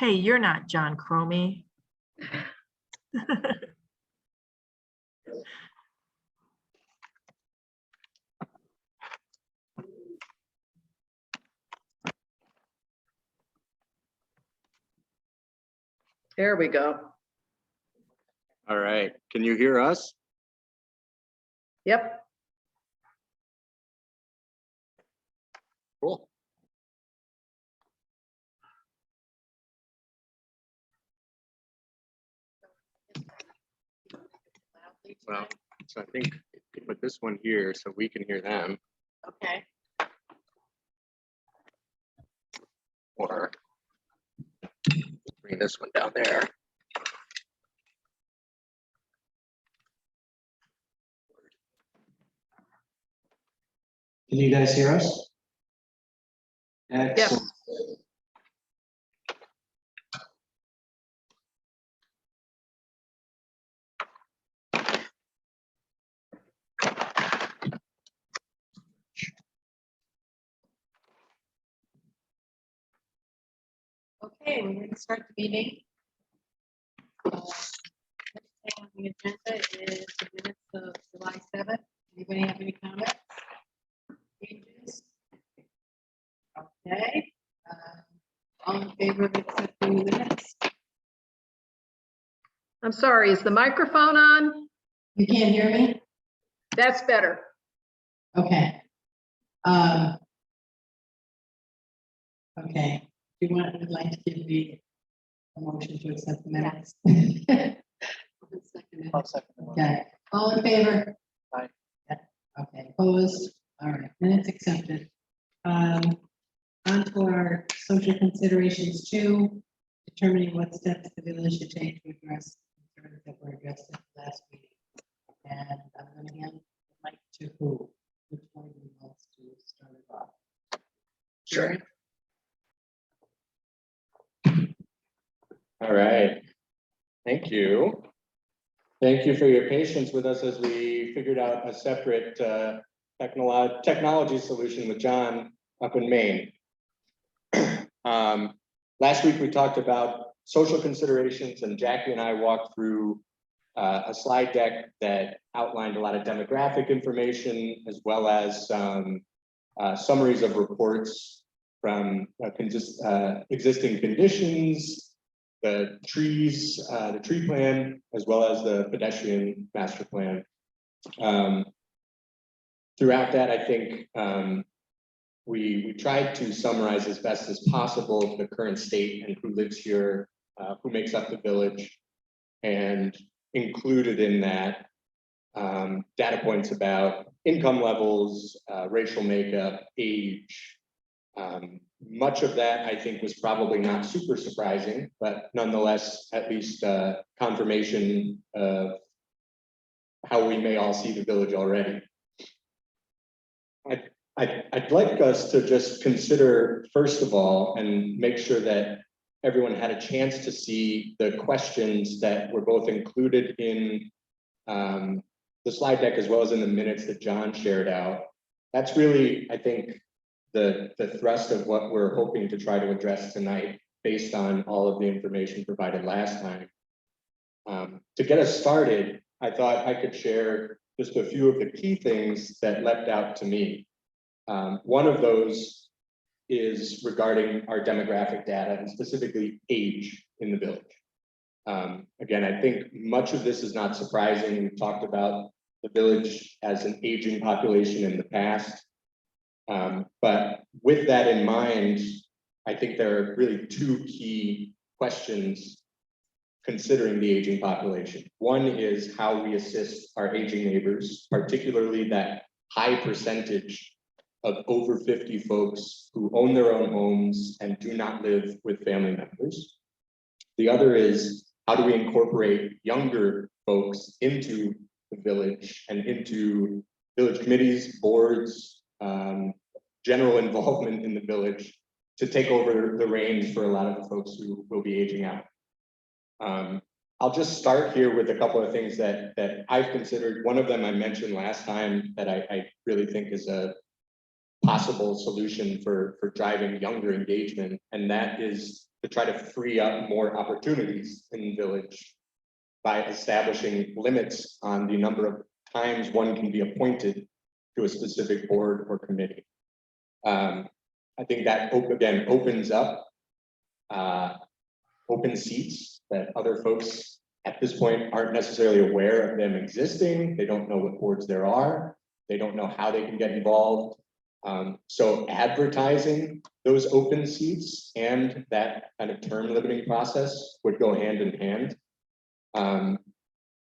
Hey, you're not John Cromie. There we go. All right, can you hear us? Yep. Cool. Well, so I think we put this one here so we can hear them, Okay. or bring this one down there. Can you guys hear us? Excellent. Okay, we're going to start the meeting. Next thing on the agenda is the minutes of July 7th. Anybody have any comments? Changes? Okay. All in favor of accepting the minutes? I'm sorry, is the microphone on? You can't hear me? That's better. Okay. Okay. Do you would like to give me a motion to accept the minutes? Okay. All in favor? Aye. Yeah. Okay, opposed? All right, minutes accepted. On to our social considerations 2, determining what steps the village should take to address concerns that were addressed at the last meeting. And I'm going to hand the mic to who? Which one of you wants to start it off? Sure. All right, thank you. Thank you for your patience with us as we figured out a separate technology solution with John up in Maine. Last week we talked about social considerations, and Jackie and I walked through a slide deck that outlined a lot of demographic information, as well as summaries of reports from existing conditions, the trees, the tree plan, as well as the pedestrian master plan. Throughout that, I think we tried to summarize as best as possible the current state and who lives here, who makes up the village, and included in that data points about income levels, racial makeup, age. Much of that, I think, was probably not super surprising, but nonetheless, at least confirmation of how we may all see the village already. I'd like us to just consider, first of all, and make sure that everyone had a chance to see the questions that were both included in the slide deck as well as in the minutes that John shared out. That's really, I think, the thrust of what we're hoping to try to address tonight, based on all of the information provided last time. To get us started, I thought I could share just a few of the key things that leapt out to me. One of those is regarding our demographic data, and specifically age in the village. Again, I think much of this is not surprising. We've talked about the village as an aging population in the past. But with that in mind, I think there are really 2 key questions considering the aging population. One is how we assist our aging neighbors, particularly that high percentage of over 50 folks who own their own homes and do not live with family members. The other is, how do we incorporate younger folks into the village and into village committees, boards, general involvement in the village to take over the reins for a lot of the folks who will be aging out. I'll just start here with a couple of things that I've considered. One of them I mentioned last time that I really think is a possible solution for driving younger engagement, and that is to try to free up more opportunities in the village by establishing limits on the number of times one can be appointed to a specific board or committee. I think that again opens up open seats that other folks at this point aren't necessarily aware of them existing. They don't know what boards there are. They don't know how they can get involved. So advertising those open seats and that kind of term limiting process would go hand in hand.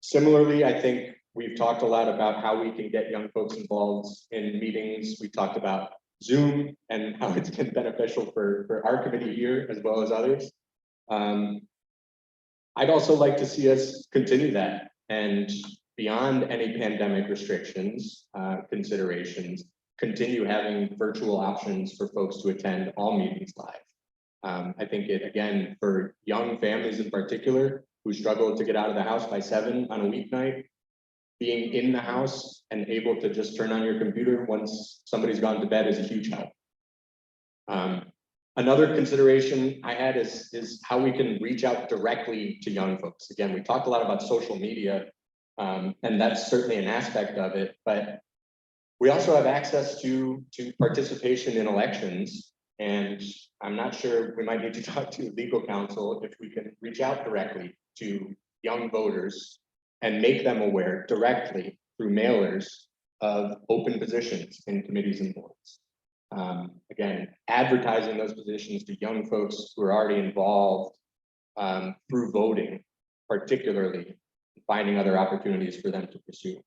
Similarly, I think we've talked a lot about how we can get young folks involved in meetings. We talked about Zoom and how it's been beneficial for our committee here as well as others. I'd also like to see us continue that and beyond any pandemic restrictions, considerations, continue having virtual options for folks to attend all meetings live. I think it, again, for young families in particular, who struggle to get out of the house by 7 on a weeknight, being in the house and able to just turn on your computer once somebody's gone to bed is a huge help. Another consideration I had is how we can reach out directly to young folks. Again, we talked a lot about social media, and that's certainly an aspect of it, but we also have access to participation in elections. And I'm not sure, we might need to talk to legal counsel if we can reach out directly to young voters and make them aware directly through mailers of open positions in committees and boards. Again, advertising those positions to young folks who are already involved through voting, particularly finding other opportunities for them to pursue.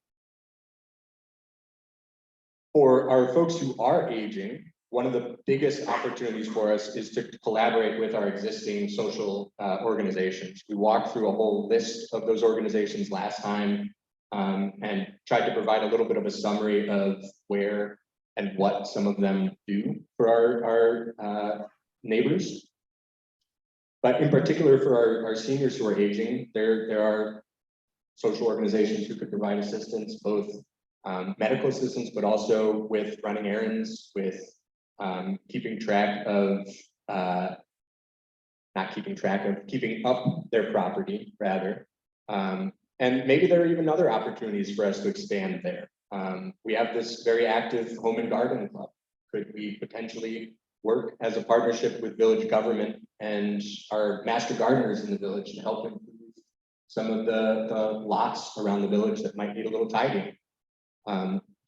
For our folks who are aging, one of the biggest opportunities for us is to collaborate with our existing social organizations. We walked through a whole list of those organizations last time and tried to provide a little bit of a summary of where and what some of them do for our neighbors. But in particular for our seniors who are aging, there are social organizations who could provide assistance, both medical assistance, but also with running errands, with keeping up their property rather. And maybe there are even other opportunities for us to expand there. We have this very active home and garden club. Could we potentially work as a partnership with village government and our master gardeners in the village to help improve some of the lots around the village that might need a little tidying?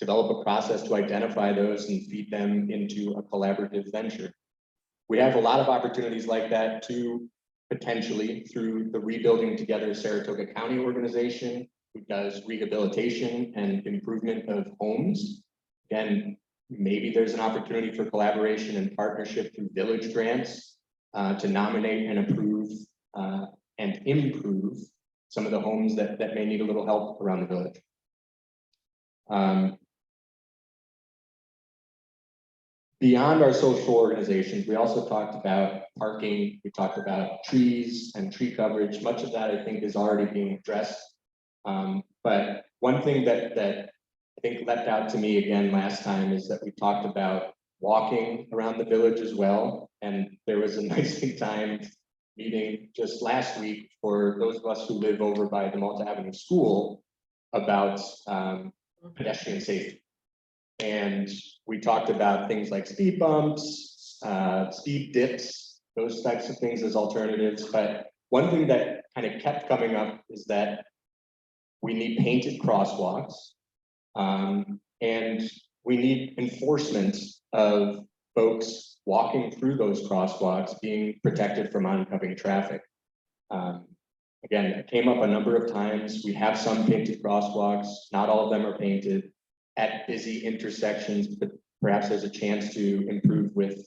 Develop a process to identify those and feed them into a collaborative venture. We have a lot of opportunities like that too, potentially through the Rebuilding Together Saratoga County organization, who does rehabilitation and improvement of homes. Again, maybe there's an opportunity for collaboration and partnership through village grants to nominate and approve and improve some of the homes that may need a little help around the village. Beyond our social organizations, we also talked about parking, we talked about trees and tree coverage. Much of that I think is already being addressed. But one thing that I think leapt out to me again last time is that we talked about walking around the village as well. And there was a nicely timed meeting just last week for those of us who live over by the Malta Avenue School about pedestrian safety. And we talked about things like speed bumps, speed dips, those types of things as alternatives. But one thing that kind of kept coming up is that we need painted crosswalks and we need enforcement of folks walking through those crosswalks being protected from oncoming traffic. Again, it came up a number of times. We have some painted crosswalks, not all of them are painted at busy intersections, but perhaps there's a chance to improve with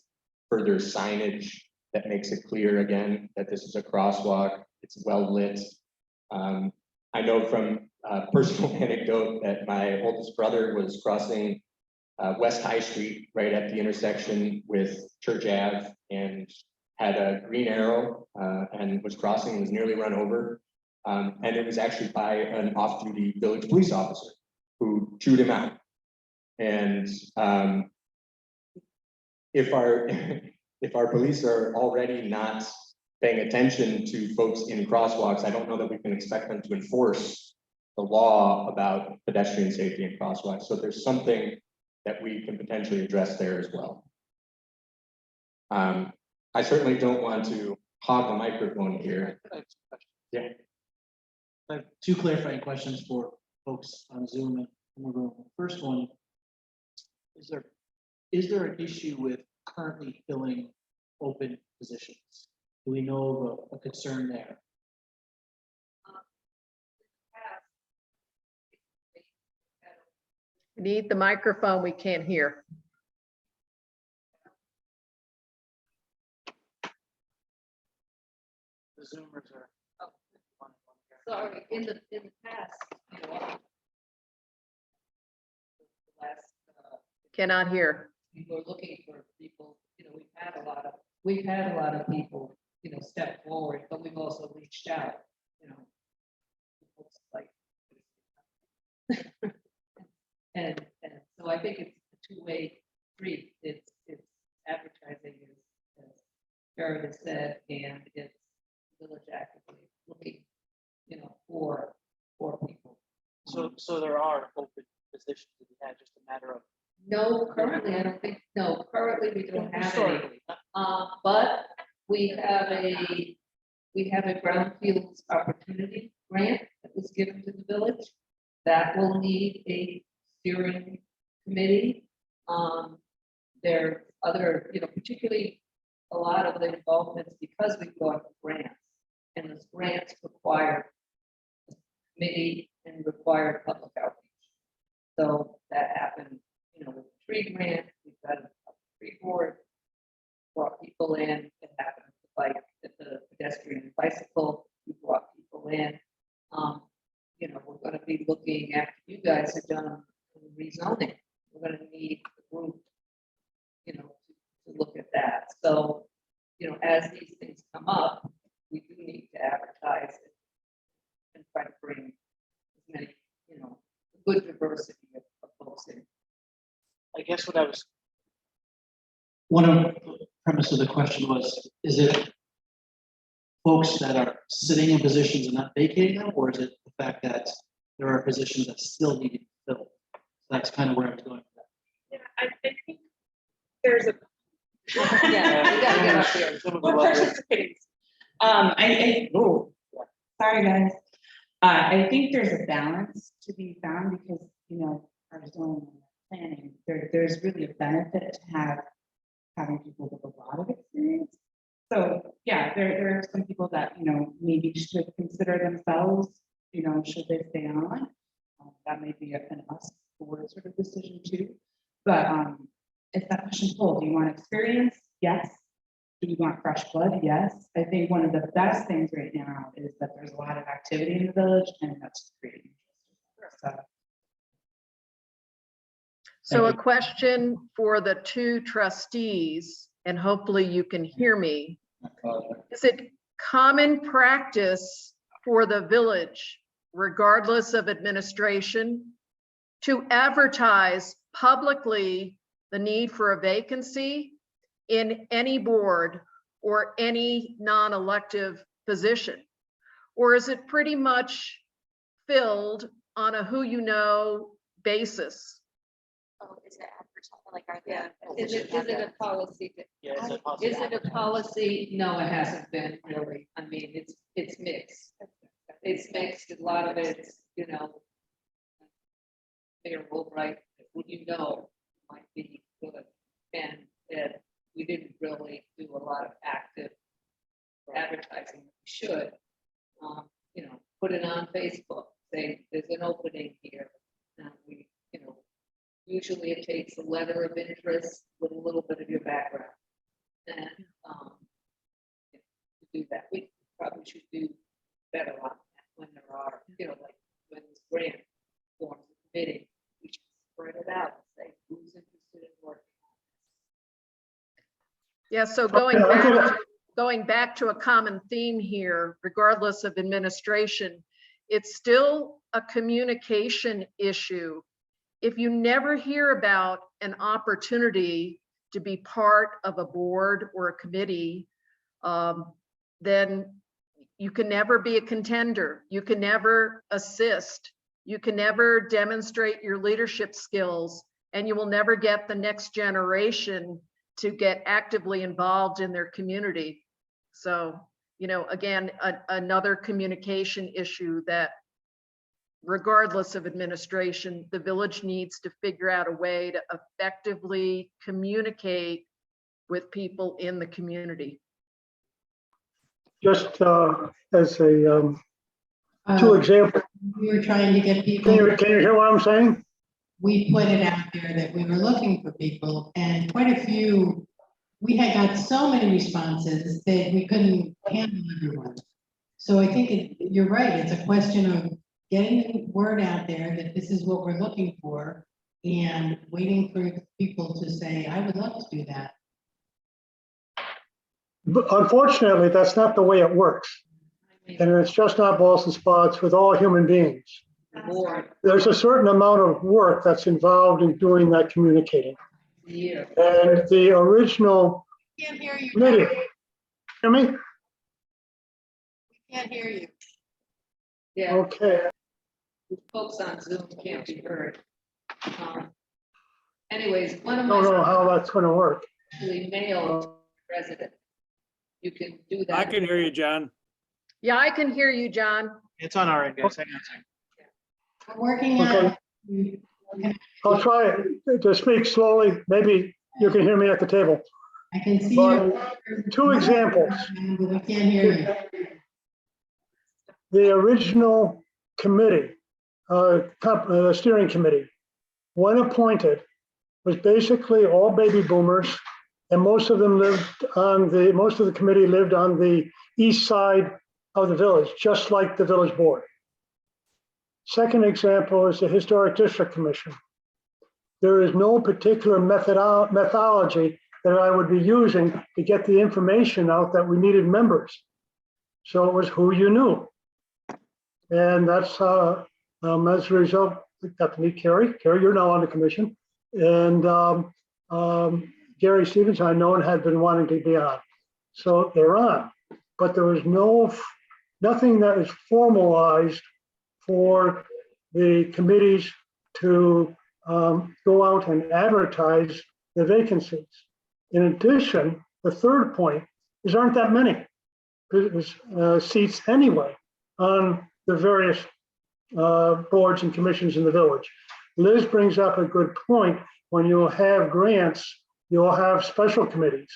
further signage that makes it clear again that this is a crosswalk, it's well lit. I know from a personal anecdote that my oldest brother was crossing West High Street right at the intersection with Church Ave and had a green arrow and was crossing and was nearly run over. And it was actually by an off-duty village police officer who chewed him out. And if our police are already not paying attention to folks in crosswalks, I don't know that we can expect them to enforce the law about pedestrian safety in crosswalks. So there's something that we can potentially address there as well. I certainly don't want to hog the microphone here. Yeah. I have two clarifying questions for folks on Zoom and in the room. First one, is there an issue with currently filling open positions? Do we know of a concern there? Need the microphone, we can't hear. The Zoomers are. Sorry, in the past, you know, the last, Cannot hear. we were looking for people, you know, we've had a lot of people, you know, step forward, but we've also reached out, you know. Folks like. And so I think it's a two-way street. It's advertising as Jared has said, and it's village actively looking, you know, for people. So there are open positions to be had, just a matter of. No, currently, I don't think, no, currently we don't have any. Historically, But we have a brownfields opportunity grant that was given to the village. That will need a steering committee. There are other, you know, particularly a lot of the involvements because we got grants. And those grants require a committee and require public outreach. So that happened, you know, with the tree grant, we've got a tree board, brought people in. It happened with the bike, the pedestrian and bicycle, we brought people in. You know, we're gonna be looking after you guys have done rezoning. We're gonna need a group, you know, to look at that. So, you know, as these things come up, we do need to advertise it and try to bring as many, you know, good diversity of folks in. I guess what I was. One of the premise of the question was, is it folks that are sitting in positions and not vacating them, or is it the fact that there are positions that still need to be filled? That's kind of where I was going with that. Yeah, I think there's a. Yeah, we gotta get up here. Some of the Well, level- participates. Sorry, guys. I think there's a balance to be found because, you know, our zoning planning, there's really a benefit to having people with a lot of experience. So, yeah, there are some people that, you know, maybe should consider themselves, you know, should they stay on? That may be an us board sort of decision too. But it's that push and pull. Do you want experience? Yes. Do you want fresh blood? Yes. I think one of the best things right now is that there's a lot of activity in the village and that's creating. So, So a Thank you. question for the two trustees, and hopefully you can hear me. Is it common practice for the village, regardless of administration, to advertise publicly the need for a vacancy in any board or any non-elective position? Or is it pretty much filled on a who you know basis? Oh, is it advertising, like, are Yeah, they? is it a policy? Yeah, is it possible? Is it a policy? No, it hasn't been really. I mean, it's mixed. It's mixed. A lot of it's, you know, Mayor Woolbright, what you know might be good. And we didn't really do a lot of active advertising. We should, you know, put it on Facebook, say there's an opening here. And we, you know, usually it takes a letter of interest with a little bit of your background. And to do that, we probably should do better on that when there are, you know, like when this grant forms a committee, we should spread it out and say who's interested in working. Yeah, so going back to a common theme here, regardless of administration, it's still a communication issue. If you never hear about an opportunity to be part of a board or a committee, then you can never be a contender. You can never assist. You can never demonstrate your leadership skills, and you will never get the next generation to get actively involved in their community. So, again, another communication issue that regardless of administration, the village needs to figure out a way to effectively communicate with people in the community. Just as a two examples. We were trying to get Can people, you hear what I'm saying? we put it out there that we were looking for people, and quite a few, we had got so many responses that we couldn't handle everyone. So I think you're right, it's a question of getting the word out there that this is what we're looking for, and waiting for people to say, I would love to do that. But unfortunately, that's not the way it works. And it's just not balls and spots with all human beings. There's a certain amount of work that's involved in doing that communicating. And the original Can't hear you. committee, hear me? Can't hear you. Yeah, Okay, folks on Zoom can't be heard. Anyways, one of don't know my how that's gonna work. actually mailed resident. You can do that. I can hear you, John. Yeah, I can hear you, John. It's on our end, guys. Hang on a second. We're working on it. I'll try it to speak slowly. Maybe you can hear me at the table. I can see But you. two examples. But we can't hear you. The original committee, the steering committee, when appointed, was basically all baby boomers, and most of them most of the committee lived on the east side of the village, just like the village board. Second example is the Historic District Commission. There is no particular methodology that I would be using to get the information out that we needed members. So it was who you knew. And that's as a result, we got to meet Carrie. Carrie, you're now on the commission. And Gary Stevens, I know, and had been wanting to be on. So they're on. But there was nothing that is formalized for the committees to go out and advertise the vacancies. In addition, the third point is aren't that many seats anyway on the various boards and commissions in the village. Liz brings up a good point. When you have grants, you'll have special committees.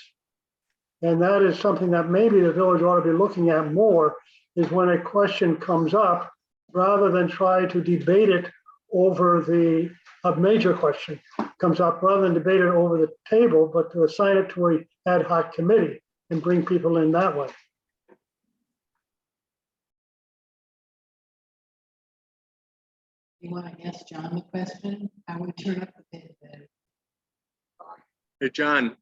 And that is something that maybe the village ought to be looking at more, is when a question comes up, rather than try to debate it over a major question comes up, rather than debate it over the table, but to assign it to an ad hoc committee and bring people in that way. You want to ask John the question? How would turn up the bid? Hey, John,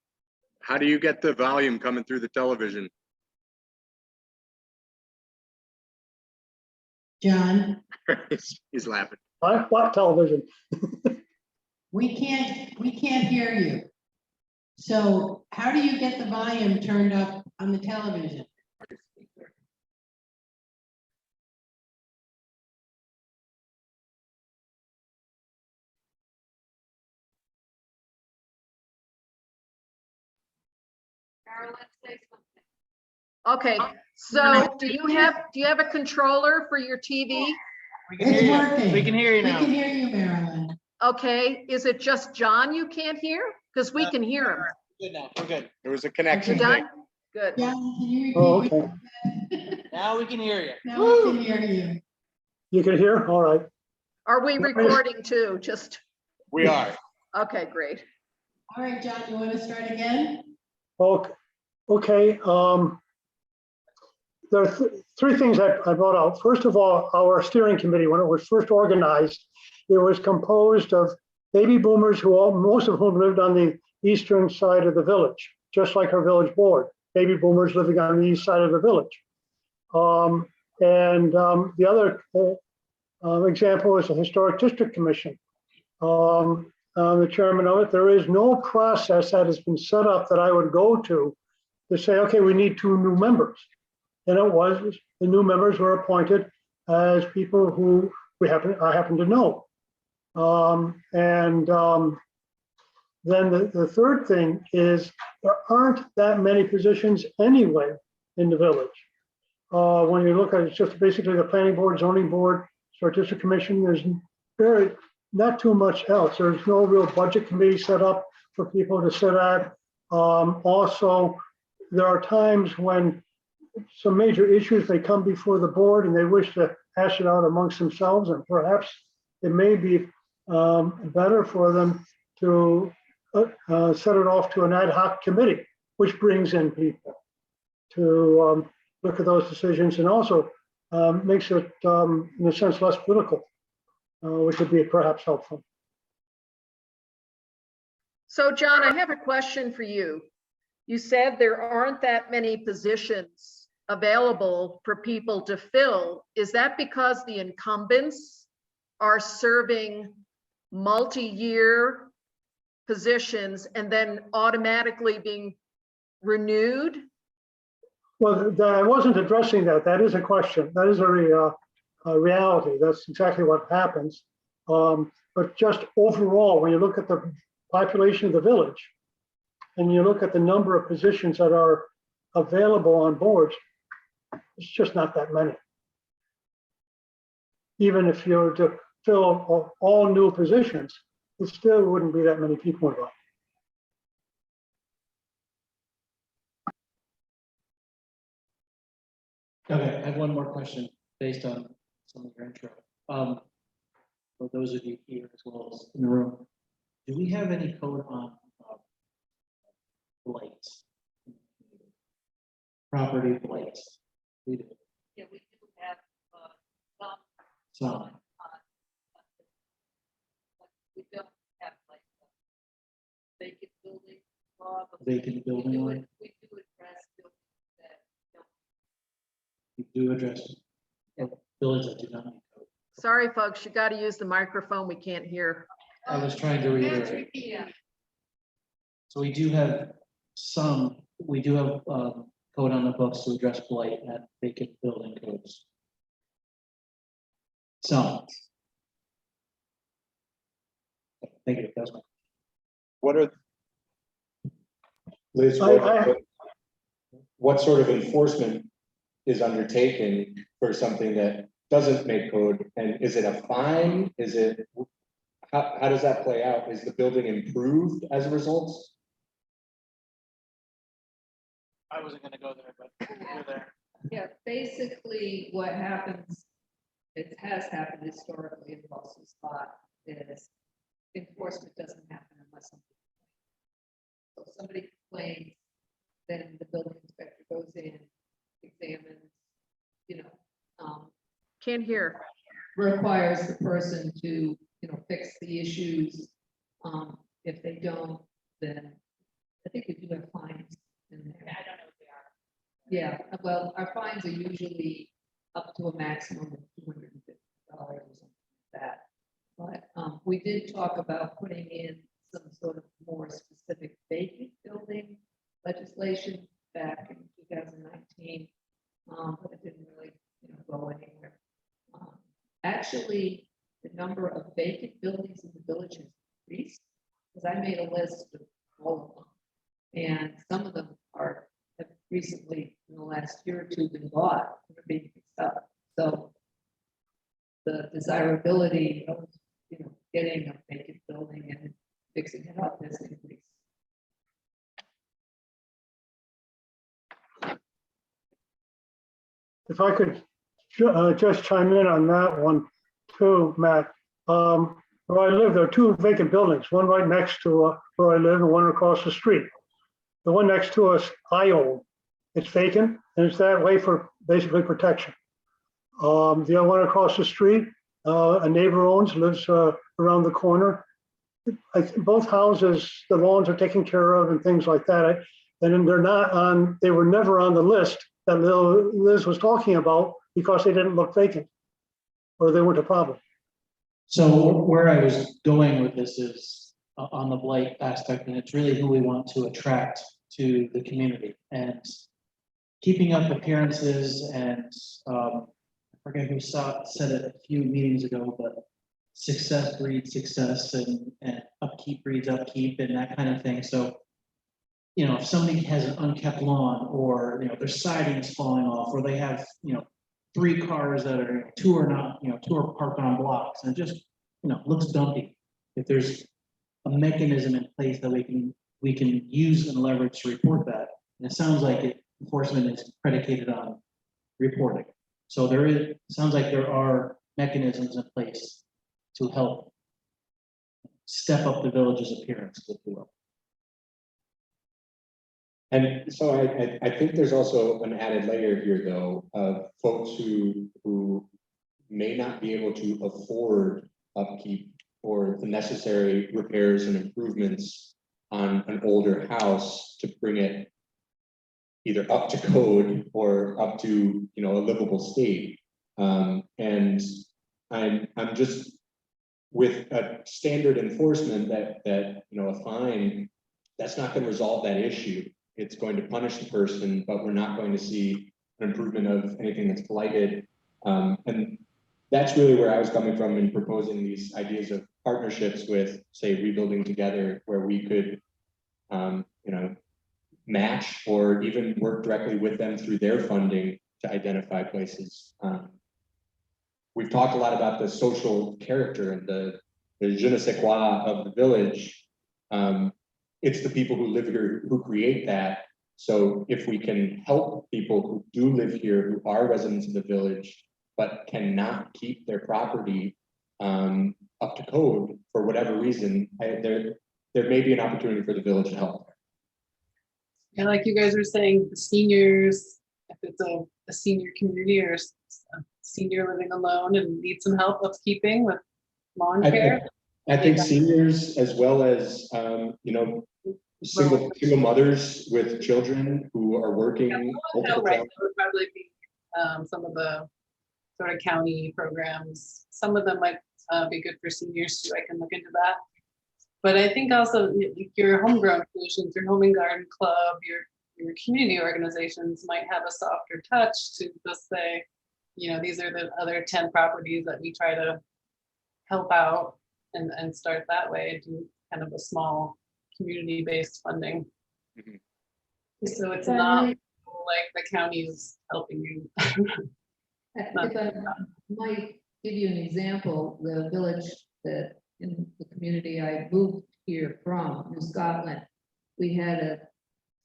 how do you get the volume coming through the television? John, He's laughing. What television? we can't hear you. So how do you get the volume turned up on the television? Carolyn, say something. Okay, so do you have a controller for your TV? We can hear It's you. working. We can hear you We now. can hear you, Marilyn. Okay, is it just John you can't hear? Because we can hear him. Good now. We're good. There was a You connection. done? Good. John, can you repeat? Oh, what okay. you said? Now we can hear you. Now we can hear you. You can hear? All right. Are we recording too? Just, We are. okay, great. All right, John, you want to start again? Okay. There are three things I brought out. First of all, our steering committee, when it was first organized, it was composed of baby boomers most of whom lived on the eastern side of the village, just like our village board. Baby boomers living on the east side of the village. The other example is the Historic District Commission. The chairman of it, there is no process that has been set up that I would go to say, okay, we need 2 new members. and it was, the new members were appointed as people who I happen to know. Then the third thing is there aren't that many positions anyway in the village. When you look at it, it's just basically the planning board, zoning board, historic district commission, there's not too much else. There's no real budget committee set up for people to sit at. Also, there are times when some major issues, they come before the board and they wish to hash it out amongst themselves, and perhaps it may be better for them to set it off to an ad hoc committee, which brings in people to look at those decisions, and also makes it, in a sense, less political, which would be perhaps helpful. So John, I have a question for you. You said there aren't that many positions available for people to fill. Is that because the incumbents are serving multi-year positions and then automatically being renewed? Well, I wasn't addressing that. That is a question. That is a reality. That's exactly what happens. But just overall, when you look at the population of the village and you look at the number of positions that are available on boards, it's just not that many. Even if you were to fill all new positions, it still wouldn't be that many people involved. Okay, I have one more question based on some of your intro. For those of you here as well as in the room, do we have any code on blights? Property blights? We do. Yeah, we do have, So, we don't have like a vacant building law. but vacant building law, We do address buildings that don't. we do address buildings that do not need code. Sorry, folks, you got to use the microphone. We can't hear. I was trying to reiterate. Yeah. So we do have code on the books to address blight at vacant building codes. Some. Thank you, that's my. What are, Liz, I- what sort of enforcement is undertaken for something that doesn't make code? And is it a fine? Is it, how does that play out? Is the building improved as a result? I wasn't gonna go there, but you're there. Yeah, basically what happens, it has happened historically in Russell's spot, is enforcement doesn't happen unless somebody complains. So if somebody complains, then the building inspector goes in, examines, Can't hear. requires the person to, fix the issues. If they don't, then I think we do have fines in there. I don't know if they are. Yeah, well, our fines are usually up to a maximum of $250 or something like that. But we did talk about putting in some sort of more specific vacant building legislation back in 2019. But it didn't really, go anywhere. Actually, the number of vacant buildings in the village has increased, because I made a list of all of them. And some of them have recently, in the last year or two, been bought, and are being fixed up. So the desirability of, getting a vacant building and fixing it up has increased. If I could just chime in on that one too, Matt. Where I live, there are two vacant buildings, one right next to where I live and one across the street. The one next to us, I own. It's vacant and it's that way for basically protection. The other one across the street, a neighbor owns, lives around the corner. Both houses, the lawns are taken care of and things like that. And they're not on, they were never on the list that Liz was talking about because they didn't look vacant or they weren't a problem. So where I was going with this is on the blight aspect, and it's really who we want to attract to the community. And keeping up appearances and, I forget who said it a few meetings ago, but success breeds success and upkeep breeds upkeep and that kind of thing. So, you know, if somebody has an unkept lawn or, you know, their siding is falling off, or they have, you know, 3 cars that are, 2 are not, you know, 2 are parked on blocks and it just, you know, looks dumpy. If there's a mechanism in place that we can use and leverage to report that, and it sounds like enforcement is predicated on reporting. So sounds like there are mechanisms in place to help step up the village's appearance, if you will. And so I think there's also an added layer here, though, of folks who may not be able to afford upkeep or the necessary repairs and improvements on an older house to bring it either up to code or up to, you know, a livable state. And I'm just, with a standard enforcement that you know, a fine, that's not going to resolve that issue. It's going to punish the person, but we're not going to see an improvement of anything that's blighted. And that's really where I was coming from in proposing these ideas of partnerships with, say, Rebuilding Together, where we could, you know, match or even work directly with them through their funding to identify places. We've talked a lot about the social character and the je ne sais quoi of the village. It's the people who live here who create that. So if we can help people who do live here, who are residents of the village, but cannot keep their property up to code for whatever reason, there may be an opportunity for the village to help. And like you guys were saying, the seniors, if it's a senior community or a senior living alone and needs some help upkeeping with lawn care. I think seniors, as well as you know, single mothers with children who are working. No, right, that would probably be some of the sort of county programs. Some of them might be good for seniors too. I can look into that. But I think also your homegrown solutions, your home and garden club, your community organizations might have a softer touch to just say, you know, these are the other 10 properties that we try to help out and start that way, do kind of a small community-based funding. Mm-hmm. So it's not like the county is helping you. If I might give you an example, the village that in the community I moved here from, New Scotland, we had a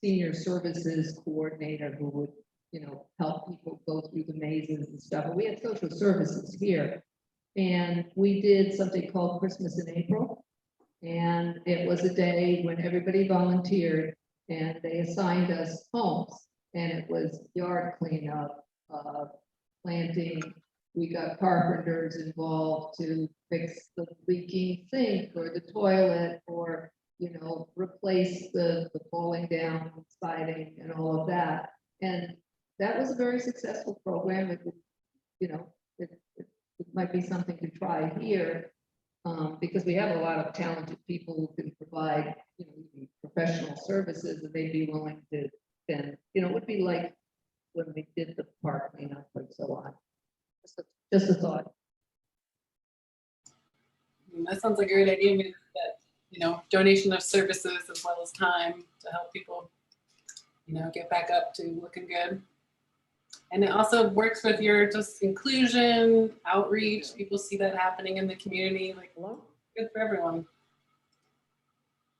senior services coordinator who would, you know, help people go through the mazes and stuff. And we had social services here. And we did something called Christmas in April. And it was a day when everybody volunteered and they assigned us homes. And it was yard cleanup, planting. We got carpenters involved to fix the leaking sink or the toilet, or, you know, replace the falling down siding and all of that. And that was a very successful program. It would, you know, it might be something to try here, because we have a lot of talented people who can provide, you know, professional services, and they'd be willing to spend, you know, it would be like when we did the park cleanup and so on. Just a thought. That sounds like a great idea. I mean, that, you know, donation of services as well as time to help people, you know, get back up to looking good. And it also works with your just inclusion, outreach. People see that happening in the community, like, good for everyone.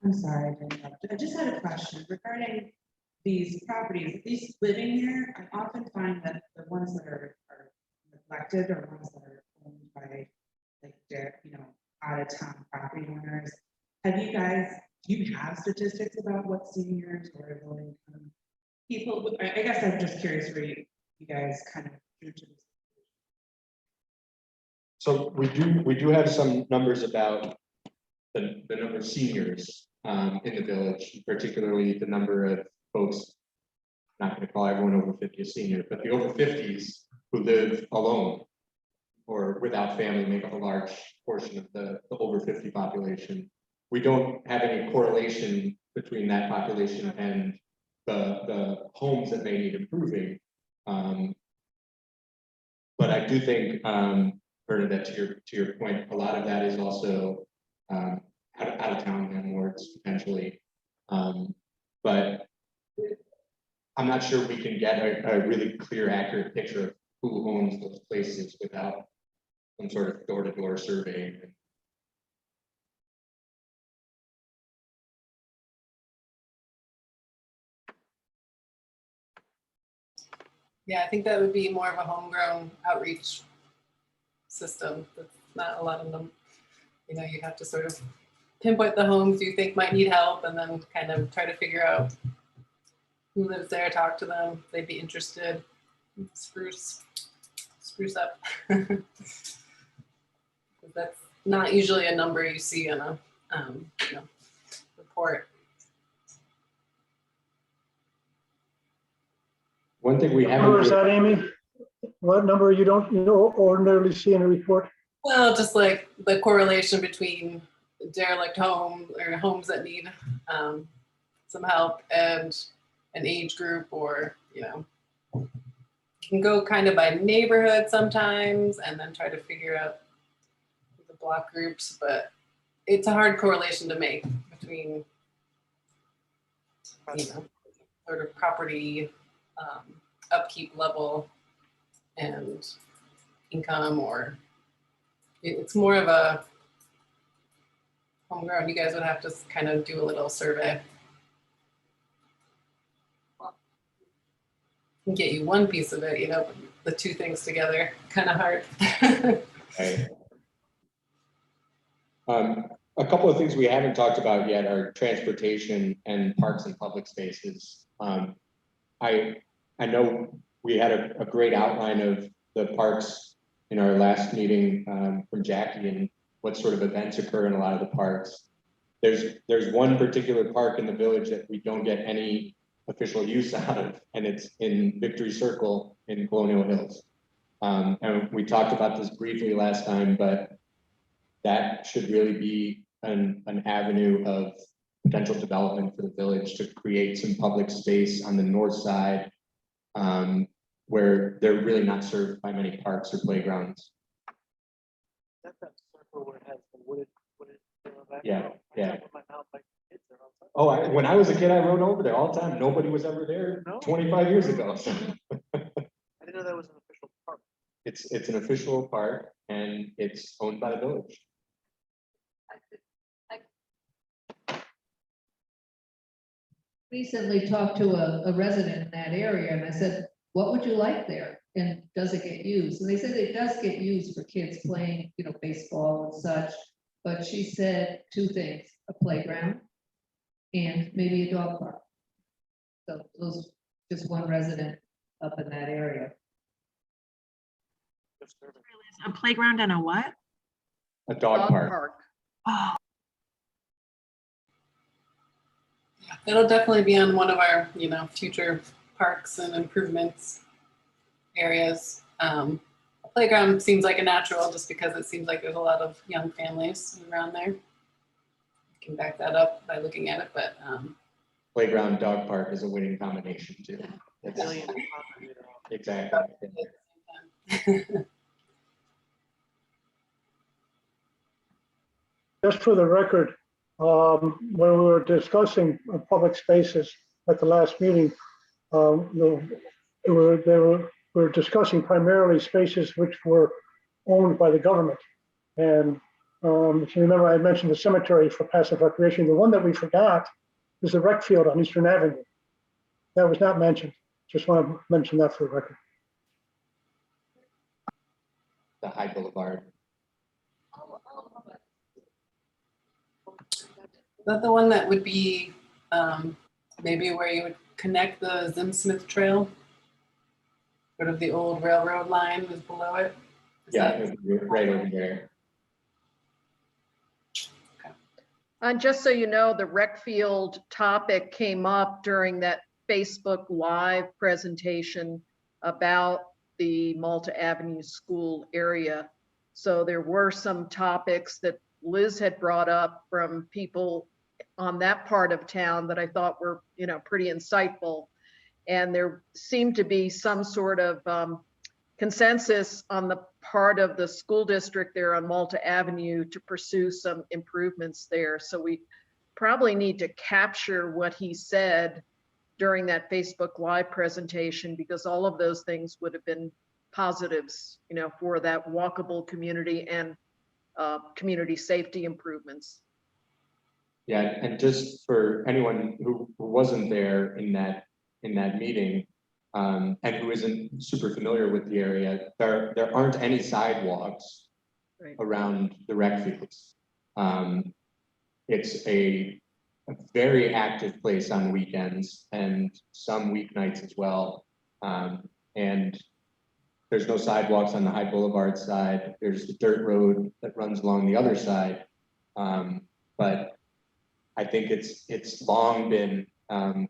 I'm sorry, I just had a question regarding these properties, at least living here. I often find that the ones that are neglected are ones that are owned by, like, you know, out of town property owners. Have you guys, do you have statistics about what seniors or low income people, I guess I'm just curious where you guys kind of do to this. So we do have some numbers about the number of seniors in the village, particularly the number of folks, not going to call everyone over 50 a senior, but the over 50s who live alone or without family make up a large portion of the over 50 population. We don't have any correlation between that population and the homes that may need improving. But I do think, Bernadette, to your point, a lot of that is also out of town landlords potentially. But I'm not sure we can get a really clear, accurate picture of who owns those places without some sort of door-to-door survey. Yeah, I think that would be more of a homegrown outreach system. That's not a lot of them. You know, you have to sort of pinpoint the homes you think might need help and then kind of try to figure out who lives there, talk to them, if they'd be interested, spruce up. That's not usually a number you see in a you know, report. One thing we What number is haven't, that, Amy? What number you don't ordinarily see in a report? Well, just like the correlation between derelict home or homes that need some help and an age group, or, you know, you can go kind of by neighborhood sometimes and then try to figure out the block groups, but it's a hard correlation to make between, you know, sort of property upkeep level and income, or it's more of a homegrown. You guys would have to kind of do a little survey. Can get you one piece of it, you know, the two things together, kind of hard. right. A couple of things we haven't talked about yet are transportation and parks and public spaces. I know we had a great outline of the parks in our last meeting from Jackie and what sort of events occur in a lot of the parks. There's one particular park in the village that we don't get any official use out of, and it's in Victory Circle in Colonial Hills. And we talked about this briefly last time, but that should really be an avenue of potential development for the village to create some public space on the north side, where they're really not served by many parks or playgrounds. That's that circle where it has the wooded. Yeah, yeah. Oh, when I was a kid, I rode over there all the time. Nobody was ever there No? 25 years ago. So I didn't know that was an official park. it's an official park and it's owned by the village. Recently talked to a resident in that area and I said, what would you like there? And does it get used? And they said it does get used for kids playing, you know, baseball and such. But she said two things, a playground and maybe a dog park. So those, just one resident up in that area. A playground and a what? A dog park. Oh, It'll definitely be on one of our, you know, future parks and improvements areas. A playground seems like a natural just because it seems like there's a lot of young families around there. You can back that up by looking at it, but Playground dog park is a winning combination too. Million. Exactly. Just for the record, when we were discussing public spaces at the last meeting, we were discussing primarily spaces which were owned by the government. And if you remember, I mentioned the cemetery for passive recreation. The one that we forgot is the rec field on Eastern Avenue. That was not mentioned. Just want to mention that for the record. The High Boulevard. Is that the one that would be maybe where you would connect the Zim Smith Trail? Sort of the old railroad line was below it? Is Yeah, that- right over there. And just so you know, the rec field topic came up during that Facebook Live presentation about the Malta Avenue School area. So there were some topics that Liz had brought up from people on that part of town that I thought were, pretty insightful. And there seemed to be some sort of consensus on the part of the school district there on Malta Avenue to pursue some improvements there. So we probably need to capture what he said during that Facebook Live presentation, because all of those things would have been positives, for that walkable community and community safety improvements. Yeah, and just for anyone who wasn't there in that meeting, and who isn't super familiar with the area, there aren't any sidewalks Right. around the rec fields. It's a very active place on weekends and some weeknights as well. And there's no sidewalks on the High Boulevard side. There's the dirt road that runs along the other side. But I think it's long been,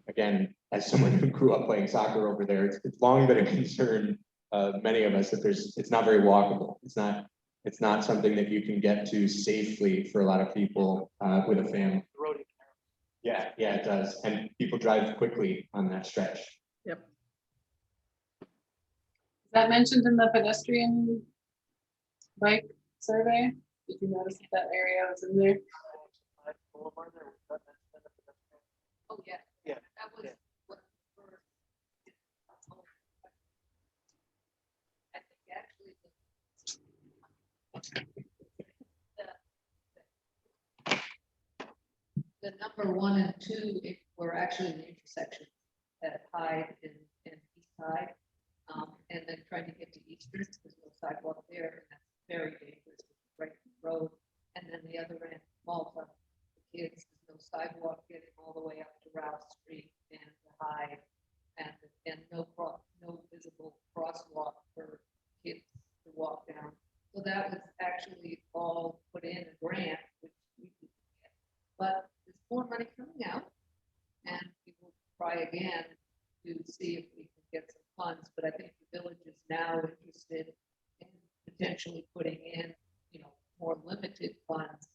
again, as someone who grew up playing soccer over there, it's long been a concern of many of us that it's not very walkable. It's not something that you can get to safely for a lot of people with a family. Yeah, it does. And people drive quickly on that stretch. Yep. Is that mentioned in the pedestrian bike survey? Did you notice that area was in there? Oh, yeah. Yeah. That was Yeah. what first. I think actually the number 1 and 2 were actually the intersection at Hyde and East Hyde. And then trying to get to Eastern, there's no sidewalk there, and that's very dangerous, right from the road. And then the other end, Malta, the kids, there's no sidewalk getting all the way up to Rouse Street and the Hyde, and no visible crosswalk for kids to walk down. So that was actually all put in a grant, which we did get. But there's more money coming out, and we will try again to see if we can get some funds. But I think the village is now interested in potentially putting in, more limited funds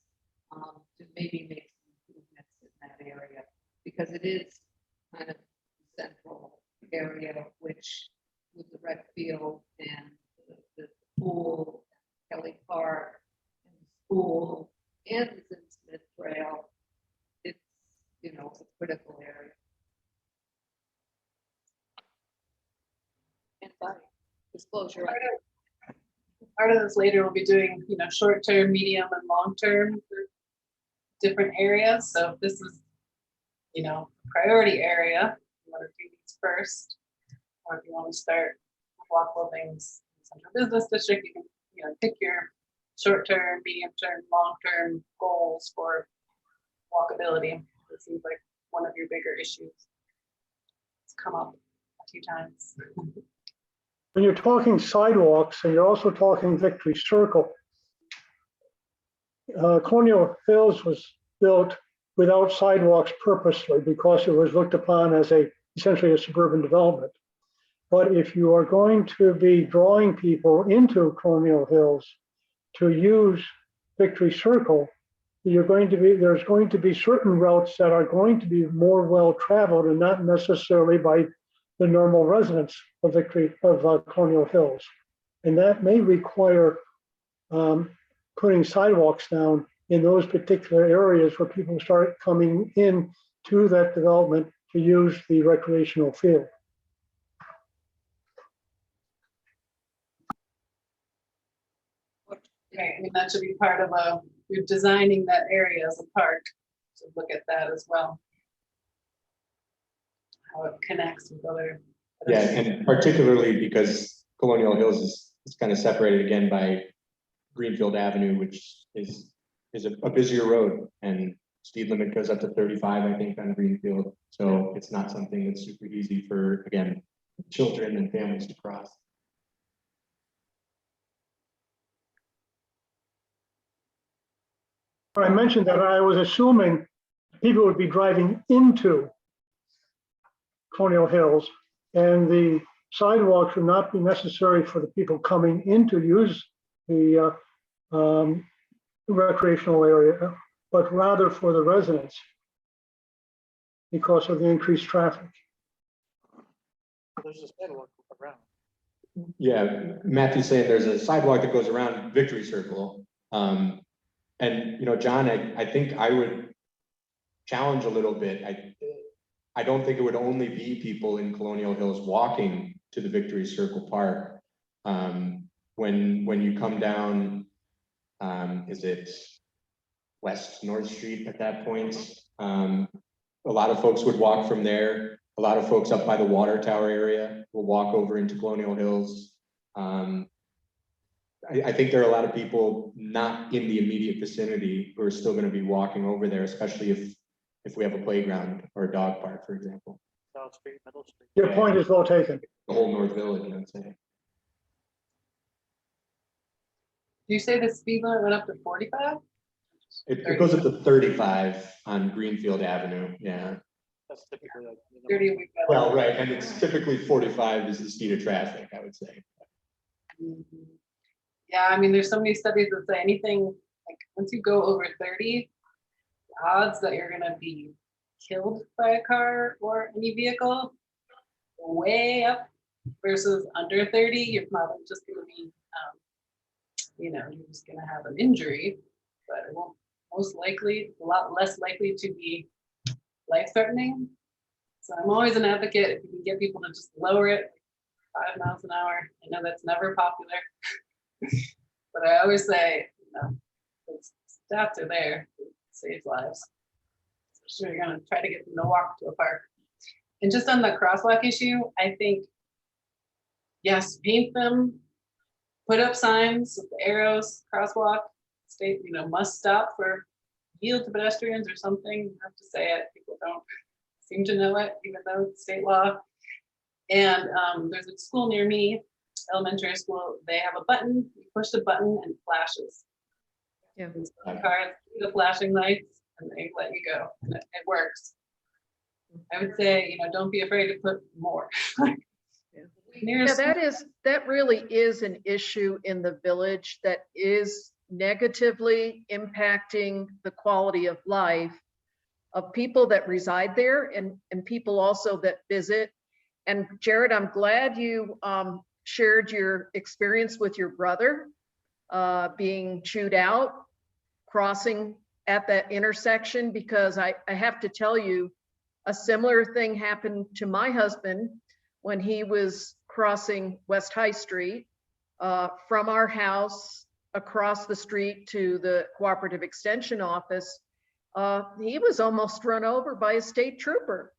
to maybe make some improvements in that area, because it is kind of the central area, which with the rec field and the pool, Kelly Park, and the school, and the Zim Smith Trail, it's, a critical area. And by disclosure, Part of this later, we'll be doing, short-term, medium, and long-term for different areas. So if this is, priority area, you want to do these first, or if you want to start walkable things in Central Business District, you can, pick your short-term, medium-term, long-term goals for walkability. It seems like one of your bigger issues. It's come up a few times. When you're talking sidewalks and you're also talking Victory Circle, Colonial Hills was built without sidewalks purposely because it was looked upon as essentially a suburban development. But if you are going to be drawing people into Colonial Hills to use Victory Circle, there's going to be certain routes that are going to be more well-traveled and not necessarily by the normal residents of Colonial Hills. And that may require putting sidewalks down in those particular areas where people start coming in to that development to use the recreational field. Right, I mean, that should be part of you're designing that area as a park, so look at that as well. How it connects with other. Yeah, and particularly because Colonial Hills is kind of separated again by Greenfield Avenue, which is a busier road, and speed limit goes up to 35, I think, on Greenfield. So it's not something that's super easy for, again, children and families to cross. I mentioned that I was assuming people would be driving into Colonial Hills, and the sidewalks would not be necessary for the people coming in to use the recreational area, but rather for the residents. because of the increased traffic. There's a sidewalk around. Yeah, Matthew's saying there's a sidewalk that goes around Victory Circle. And, you know, John, I think I would challenge a little bit. I don't think it would only be people in Colonial Hills walking to the Victory Circle Park. When you come down, is it West North Street at that point? A lot of folks would walk from there. A lot of folks up by the water tower area will walk over into Colonial Hills. I think there are a lot of people not in the immediate vicinity who are still going to be walking over there, especially if we have a playground or a dog park, for example. South Street, Middle Street. Your point is well taken. The whole North Village, I'd say. You say the speed limit went up to 45? It goes up to 35 on Greenfield Avenue, yeah. That's typically like. 30 we've got. Well, right, and it's typically 45 is the speed of traffic, I would say. Mhm. Yeah, I mean, there's so many studies that say anything, like, once you go over 30, the odds that you're gonna be killed by a car or any vehicle, way up versus under 30, you're probably just gonna be, you know, you're just gonna have an injury, but it won't, most likely, a lot less likely to be life-threatening. So I'm always an advocate, if you can get people to just lower it 5 miles an hour. I know that's never popular. But I always say, you know, the stats are there, it saves lives. So you're gonna try to get them to walk to a park. And just on the crosswalk issue, I think, yes, paint them, put up signs with the arrows, crosswalk, state, you know, must stop for yield to pedestrians or something. You have to say it, people don't seem to know it, even though it's state law. And there's a school near me, elementary school, they have a button, you push the button and it flashes. Yeah. And so the cars see the flashing lights and they let you go, and it works. I would say, you know, don't be afraid to put more. Near a Yeah, school- that really is an issue in the village that is negatively impacting the quality of life of people that reside there and people also that visit. And Jared, I'm glad you shared your experience with your brother being chewed out, crossing at that intersection, because I have to tell you, a similar thing happened to my husband when he was crossing West High Street from our house across the street to the Cooperative Extension Office. He was almost run over by a state trooper.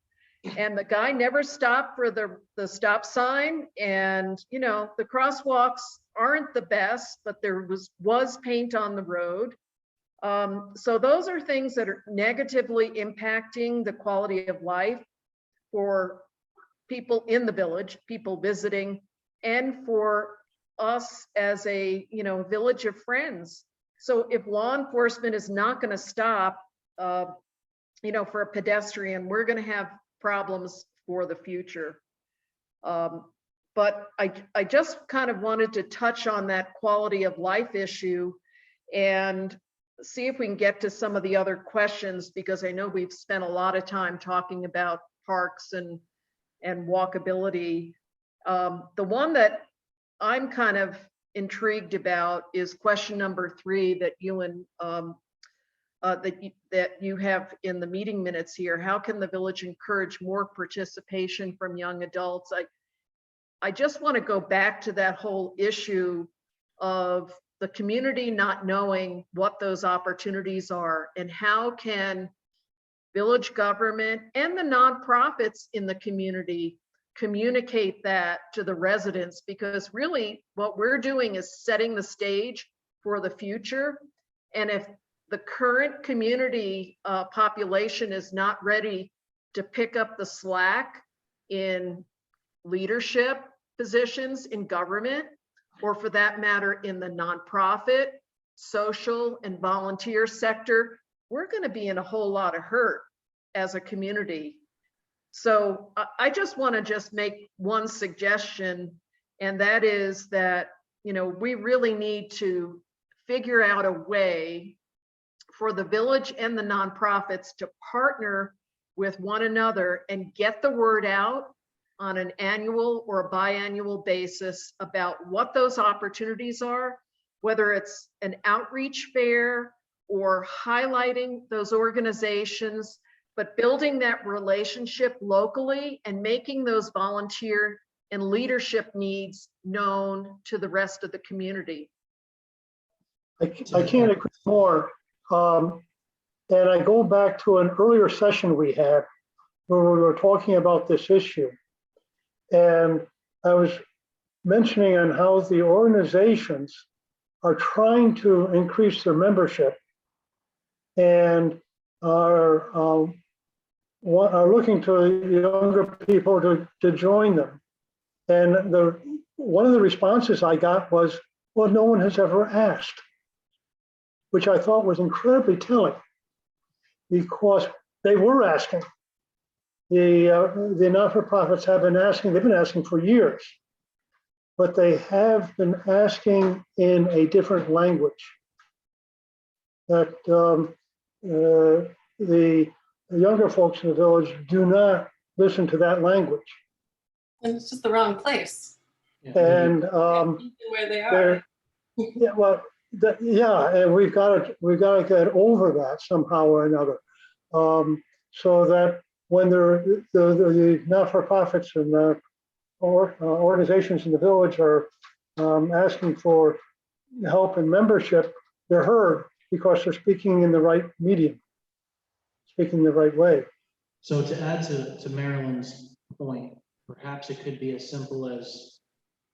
And the guy never stopped for the stop sign. And, you know, the crosswalks aren't the best, but there was paint on the road. So those are things that are negatively impacting the quality of life for people in the village, people visiting, and for us as a, you know, village of friends. So if law enforcement is not going to stop, you know, for a pedestrian, we're going to have problems for the future. But I just kind of wanted to touch on that quality of life issue and see if we can get to some of the other questions, because I know we've spent a lot of time talking about parks and walkability. The one that I'm kind of intrigued about is question number 3 that you and that you have in the meeting minutes here. How can the village encourage more participation from young adults? I just want to go back to that whole issue of the community not knowing what those opportunities are, and how can village government and the nonprofits in the community communicate that to the residents, because really what we're doing is setting the stage for the future. And if the current community population is not ready to pick up the slack in leadership positions in government, or for that matter in the nonprofit, social and volunteer sector, we're going to be in a whole lot of hurt as a community. So I just want to just make one suggestion, and that is that, you know, we really need to figure out a way for the village and the nonprofits to partner with one another and get the word out on an annual or a biannual basis about what those opportunities are, whether it's an outreach fair or highlighting those organizations, but building that relationship locally and making those volunteer and leadership needs known to the rest of the community. I can't agree more. And I go back to an earlier session we had where we were talking about this issue. And I was mentioning on how the organizations are trying to increase their membership and are looking to younger people to join them. And one of the responses I got was, well, no one has ever asked, which I thought was incredibly telling, because they were asking. The not-for-profits have been asking, they've been asking for years, but they have been asking in a different language. That the younger folks in the village do not listen to that language. And it's just the wrong place. And Where they are. yeah, well, and we've got to get over that somehow or another, so that when the not-for-profits and organizations in the village are asking for help and membership, they're heard because they're speaking in the right medium, speaking the right way. So to add to Marilyn's point, perhaps it could be as simple as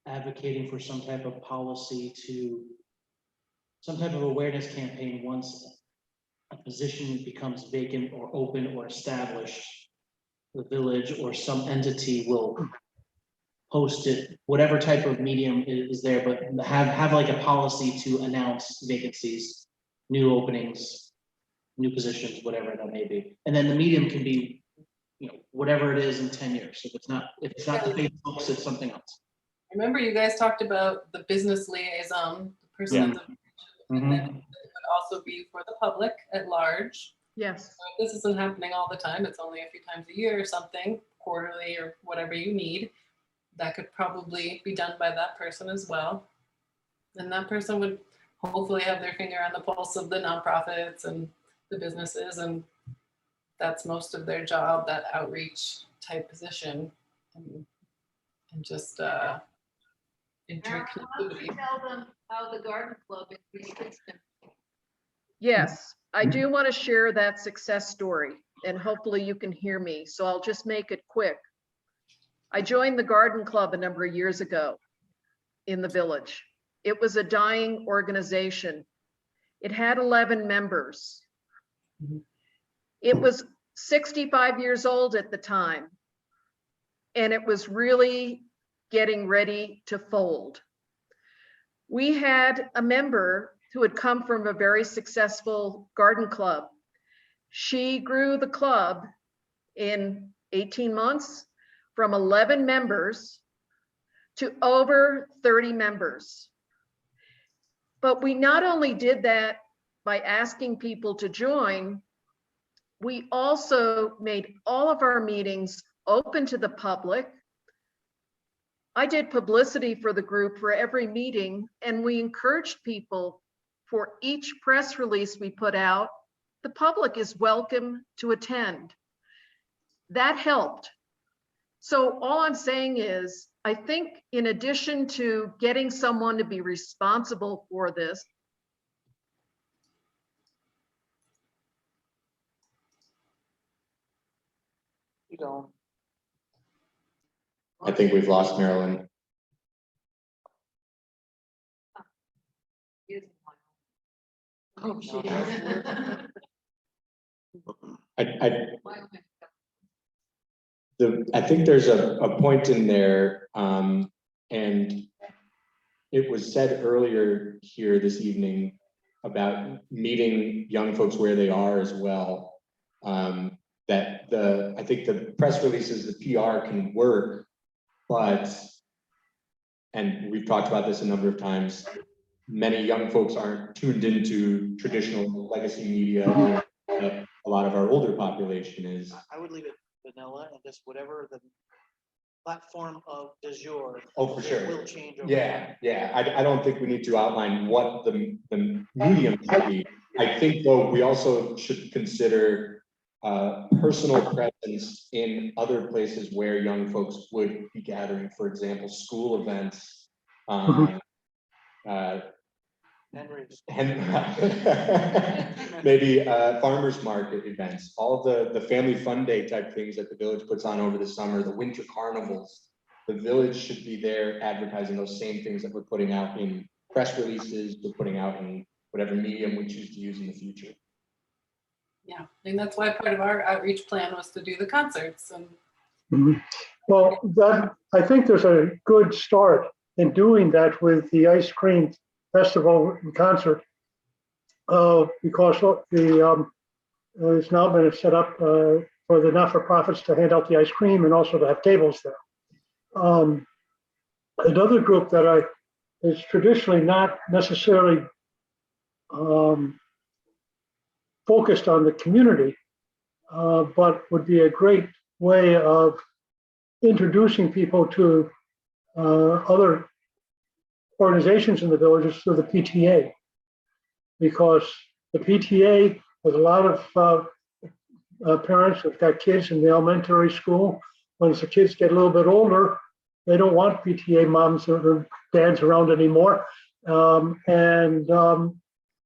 advocating for some type of policy some type of awareness campaign once a position becomes vacant or open or established. The village or some entity will post it, whatever type of medium is there, but have like a policy to announce vacancies, new openings, new positions, whatever that may be. And then the medium can be, whatever it is in 10 years. If it's not the Facebooks, it's something else. Remember, you guys talked about the business liaison, the person at the, and then it would also be for the public at large. Yes. So if this isn't happening all the time, it's only a few times a year or something, quarterly or whatever you need, that could probably be done by that person as well. And that person would hopefully have their finger on the pulse of the nonprofits and the businesses, and that's most of their job, that outreach type position, and just interconnectivity. Tell them how the garden club increased them. Yes, I do want to share that success story, and hopefully you can hear me, so I'll just make it quick. I joined the garden club a number of years ago in the village. It was a dying organization. It had 11 members. It was 65 years old at the time, and it was really getting ready to fold. We had a member who had come from a very successful garden club. She grew the club in 18 months from 11 members to over 30 members. But we not only did that by asking people to join, we also made all of our meetings open to the public. I did publicity for the group for every meeting, and we encouraged people for each press release we put out, the public is welcome to attend. That helped. So all I'm saying is, I think in addition to getting someone to be responsible for this, I think we've lost Marilyn. Oh, she I think there's a point in there, and it was said earlier here this evening about meeting young folks where they are as well. That I think the press releases, the PR can work, but, and we've talked about this a number of times, many young folks aren't tuned into traditional legacy media, a lot of our older population is. I would leave it vanilla and just whatever the platform of du jour. Oh, for sure. Will change over. Yeah, yeah, I don't think we need to outline what the medium should be. I think though, we also should consider personal presence in other places where young folks would be gathering, for example, school events. Henry's. Maybe farmers market events, all the family fun day type things that the village puts on over the summer, the winter carnivals. The village should be there advertising those same things that we're putting out in press releases, we're putting out in whatever medium we choose to use in the future. Yeah, and that's why part of our outreach plan was to do the concerts and Well, I think there's a good start in doing that with the ice cream festival and concert. Because it's now been set up for the not-for-profits to hand out the ice cream and also to have tables there. Another group that is traditionally not necessarily focused on the community, but would be a great way of introducing people to other organizations in the villages through the PTA. Because the PTA has a lot of parents who've got kids in the elementary school. Once the kids get a little bit older, they don't want PTA moms or dads around anymore.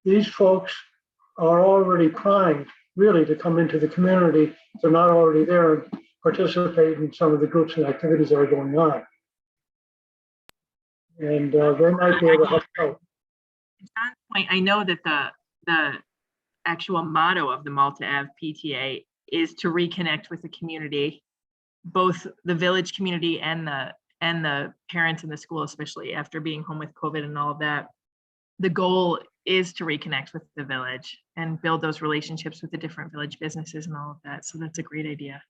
These folks are already primed really to come into the community. If they're not already there and participate in some of the groups and activities that are going on. And they might be able to help out. To John's point, I know that the actual motto of the Malta Ave PTA is to reconnect with the community, both the village community and the parents in the school, especially after being home with COVID and all of that. The goal is to reconnect with the village and build those relationships with the different village businesses and all of that. So that's a great idea.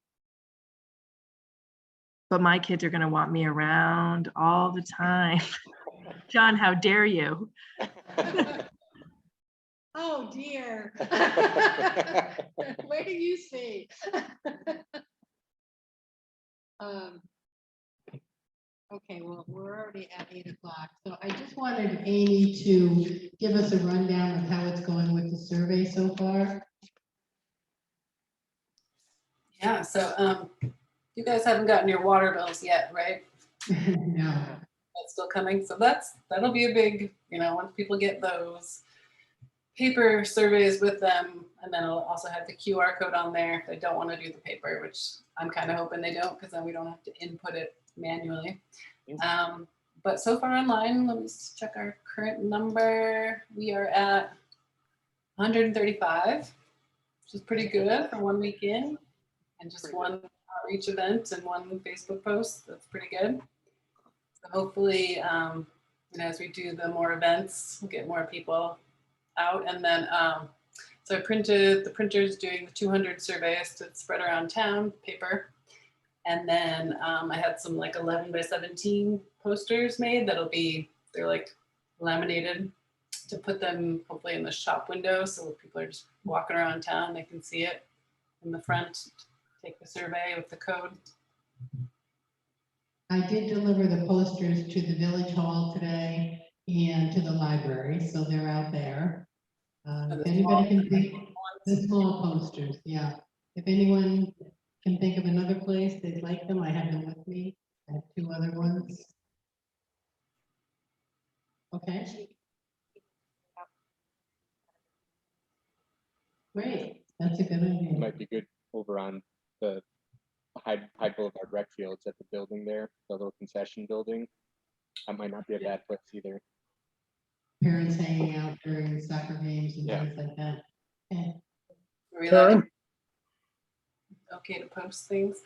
But my kids are going to want me around all the time. John, how dare you? Oh, dear. Where do you see? Okay, well, we're already at 8 o'clock, so I just wanted Amy to give us a rundown of how it's going with the survey so far. yeah, so you guys haven't gotten your water bills yet, right? No. That's still coming. So that'll be a big, once people get those paper surveys with them, and then it'll also have the QR code on there if they don't want to do the paper, which I'm kind of hoping they don't, because then we don't have to input it manually. But so far online, let me just check our current number. We are at 135, which is pretty good for 1 week in, and just one outreach event and one Facebook post. That's pretty good. So hopefully, as we do the more events, we'll get more people out. And then, so the printer's doing the 200 surveys to spread around town, paper. And then I had some like 11 by 17 posters made they're like laminated to put them hopefully in the shop window. So if people are just walking around town, they can see it in the front, take the survey with the code. I did deliver the posters to the village hall today and to the library, so they're out there. If anybody can think, the small posters, yeah. If anyone can think of another place they'd like them, I have them with me. I have 2 other ones. Okay. Great, that's a good It idea. might be good over on the Hyde Boulevard rec fields at the building there, the little concession building. That might not be a bad place either. Parents hanging out during soccer games and Yeah. things like that. Okay. Are we Karen, okay to post things?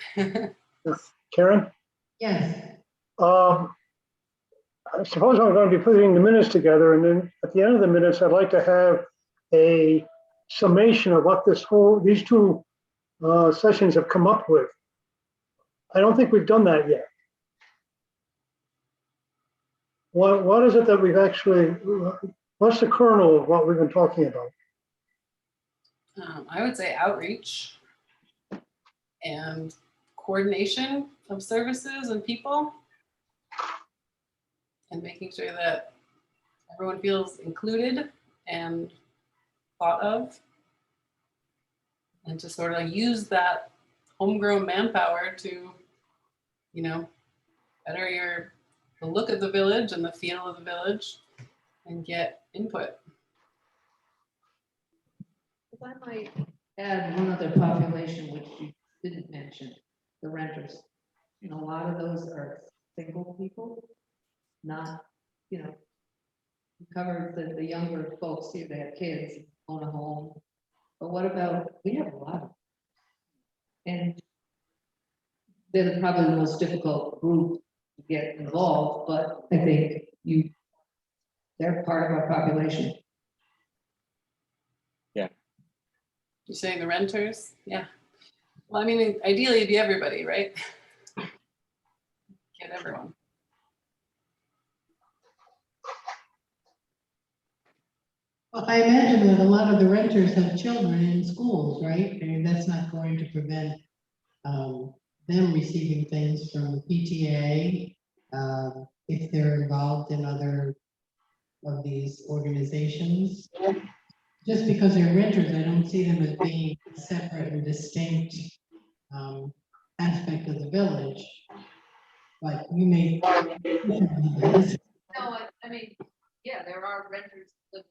Karen, Yes, I suppose I'm going to be putting the minutes together, and then at the end of the minutes, I'd like to have a summation of what these 2 sessions have come up with. I don't think we've done that yet. What is it that we've actually, what's the kernel of what we've been talking about? I would say outreach and coordination of services and people. And making sure that everyone feels included and thought of. And to sort of use that homegrown manpower to, you know, better the look of the village and the feel of the village and get input. If I might add one other population which you didn't mention, the renters. You know, a lot of those are single people, not, you know, you covered the younger folks here, they have kids, own a home. But what about, we have a lot of. And they're probably the most difficult group to get involved, but I think they're part of our population. You're saying the renters? Yeah. Well, I mean, ideally it'd be everybody, right? Get everyone. Well, I imagine that a lot of the renters have children in schools, right? And that's not going to prevent them receiving things from the PTA if they're involved in other of these organizations. Just because they're renters, I don't see them as being a separate and distinct aspect of the village. But you may. No, I mean, yeah, there are renters living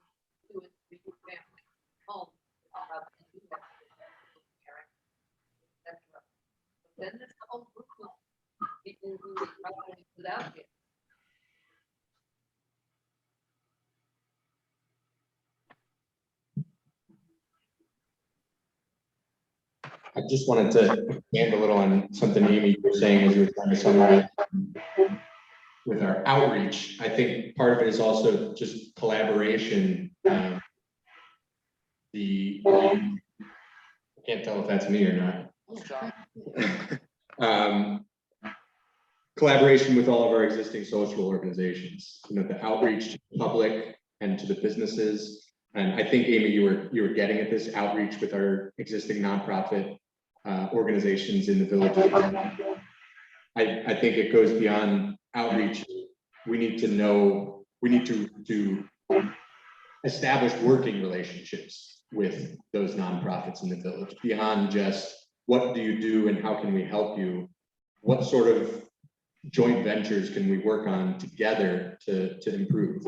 two and three family homes. And do have parents, et cetera. But then there's a whole group of people who are probably without it. I just wanted to expand a little on something Amy you were saying as you were trying to summarize. With our outreach, I think part of it is also just collaboration. I can't tell if that's me or not. Collaboration with all of our existing social organizations, you know, the outreach to the public and to the businesses. And I think, Amy, you were getting at this outreach with our existing nonprofit organizations in the village. I think it goes beyond outreach. We need to establish working relationships with those nonprofits in the village beyond just what do you do and how can we help you? What sort of joint ventures can we work on together to improve?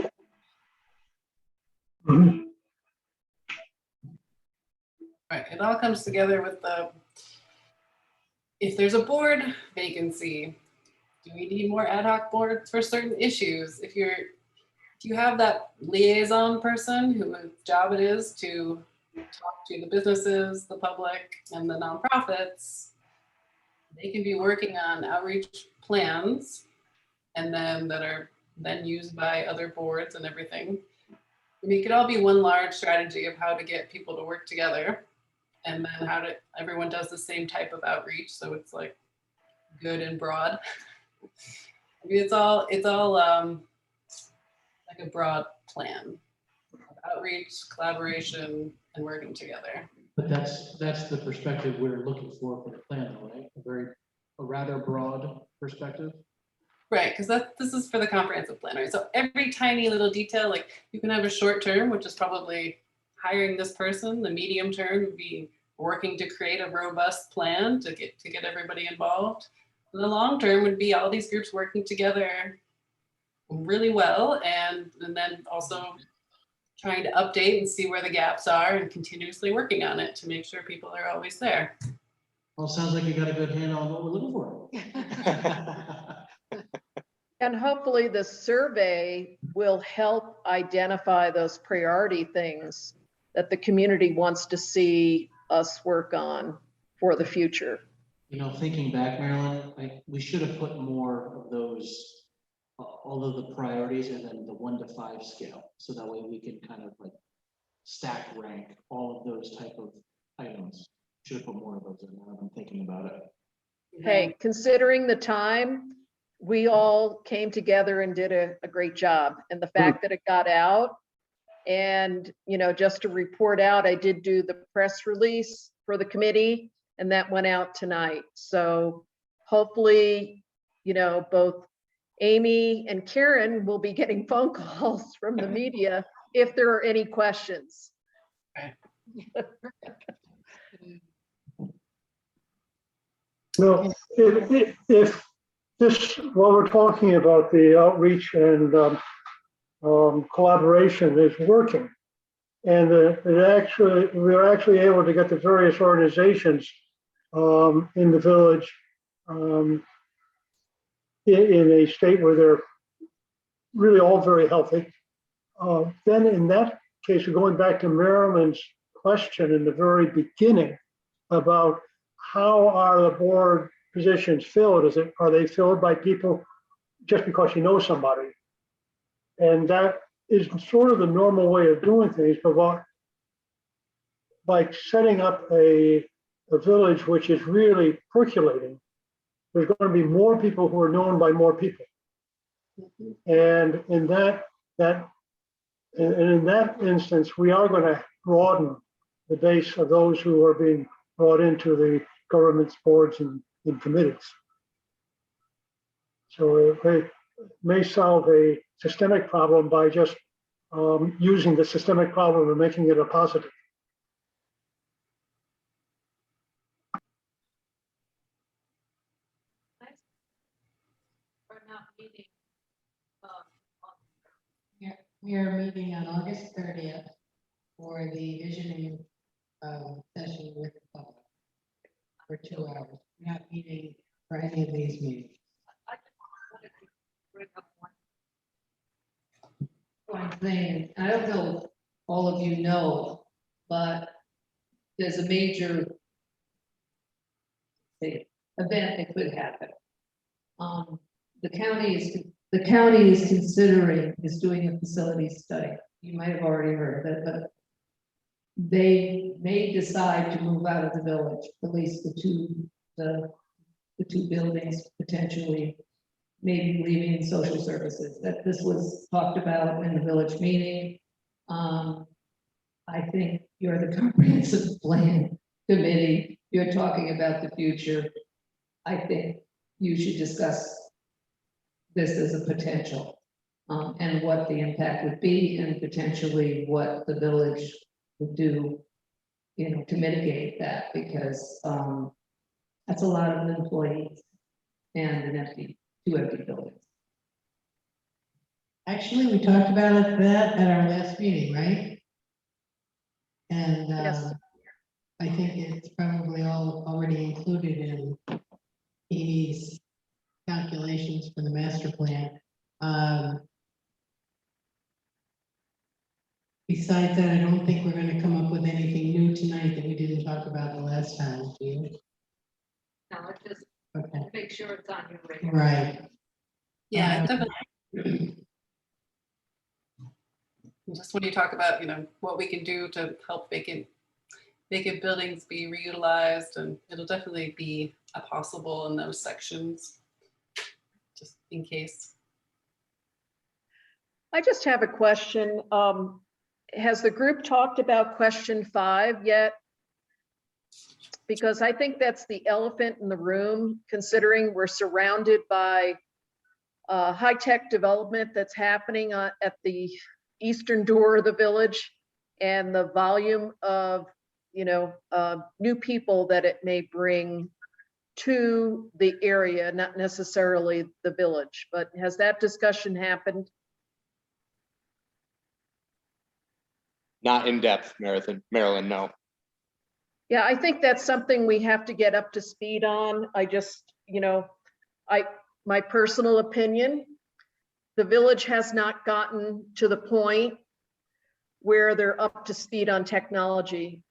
Right, it all comes together with if there's a board vacancy, do we need more ad hoc boards for certain issues? If you have that liaison person whose job it is to talk to the businesses, the public, and the nonprofits, they can be working on outreach plans and then that are then used by other boards and everything. I mean, it could all be one large strategy of how to get people to work together. And then everyone does the same type of outreach. So it's like good and broad. I mean, it's all like a broad plan of outreach, collaboration, and working together. But that's the perspective we're looking for the plan, though, right? A rather broad perspective. Right, because this is for the comprehensive plan, right? So every tiny little detail, like you can have a short term, which is probably hiring this person. The medium term would be working to create a robust plan to get everybody involved. And the long term would be all these groups working together really well, and then also trying to update and see where the gaps are and continuously working on it to make sure people are always there. Well, sounds like you got a good handle on what we're looking for. And hopefully the survey will help identify those priority things that the community wants to see us work on for the future. You know, thinking back, Marilyn, we should have put more of those, all of the priorities and then the 1 to 5 scale. So that way we can kind of like stack rank all of those type of items. Should have put more of those in there. I'm thinking about it. Hey, considering the time, we all came together and did a great job. And the fact that it got out And, just to report out, I did do the press release for the committee, and that went out tonight. So hopefully, both Amy and Karen will be getting phone calls from the media if there are any questions. No, if this, while we're talking about the outreach and collaboration is working, and we're actually able to get the various organizations in the village in a state where they're really all very healthy. Then in that case, we're going back to Marilyn's question in the very beginning about how are the board positions filled? Are they filled by people just because you know somebody? And that is sort of the normal way of doing things, but by setting up a village which is really percolating, there's going to be more people who are known by more people. And in that instance, we are going to broaden the base of those who are being brought into the government's boards and committees. So it may solve a systemic problem by just using the systemic problem and making it a positive. We are meeting on August 30th for the visioning session with the public for 2 hours. We're not meeting for any of these meetings. I'm saying, I don't know if all of you know, but there's a major event that could happen. The county is considering, is doing a facility study. You might have already heard of it, but they may decide to move out of the village, at least the two buildings potentially, maybe leaving social services. That this was talked about in the village meeting. I think you're the comprehensive plan committee. You're talking about the future. I think you should discuss this as a potential and what the impact would be, and potentially what the village would do, to mitigate that, because that's a lot of employees and two empty buildings. Actually, we talked about that at our last meeting, right? And Yes. I think it's probably all already included in Amy's calculations for the master plan. Besides that, I don't think we're going to come up with anything new tonight that we didn't talk about the last time, do you? No, it's just Okay, make sure it's on your radar. right. Yeah, definitely. Just when you talk about, what we can do to help vacant buildings be reutilized, and it'll definitely be a possible in those sections, just in case. I just have a question. Has the group talked about question 5 yet? Because I think that's the elephant in the room, considering we're surrounded by high-tech development that's happening at the eastern door of the village, and the volume of, new people that it may bring to the area, not necessarily the village. But has that discussion happened? Not in depth, Marilyn, no. Yeah, I think that's something we have to get up to speed on. I just, my personal opinion, the village has not gotten to the point where they're up to speed on technology.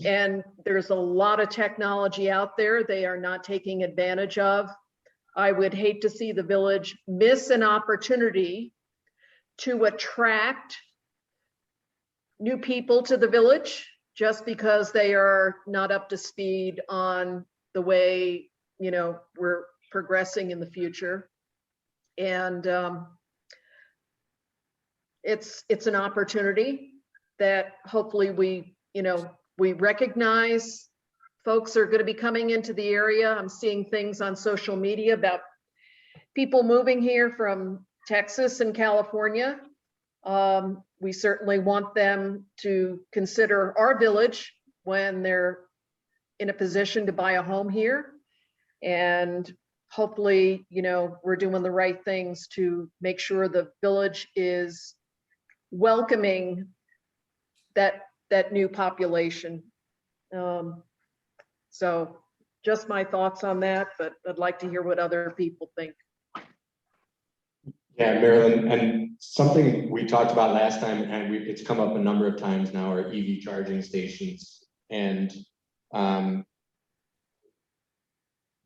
And there's a lot of technology out there they are not taking advantage of. I would hate to see the village miss an opportunity to attract new people to the village just because they are not up to speed on the way, we're progressing in the future. And it's an opportunity. that hopefully we recognize folks are going to be coming into the area. I'm seeing things on social media about people moving here from Texas and California. We certainly want them to consider our village when they're in a position to buy a home here. And hopefully, we're doing the right things to make sure the village is welcoming that new population. So just my thoughts on that, but I'd like to hear what other people think. Yeah, Marilyn, and something we talked about last time, and it's come up a number of times now, are EV charging stations. And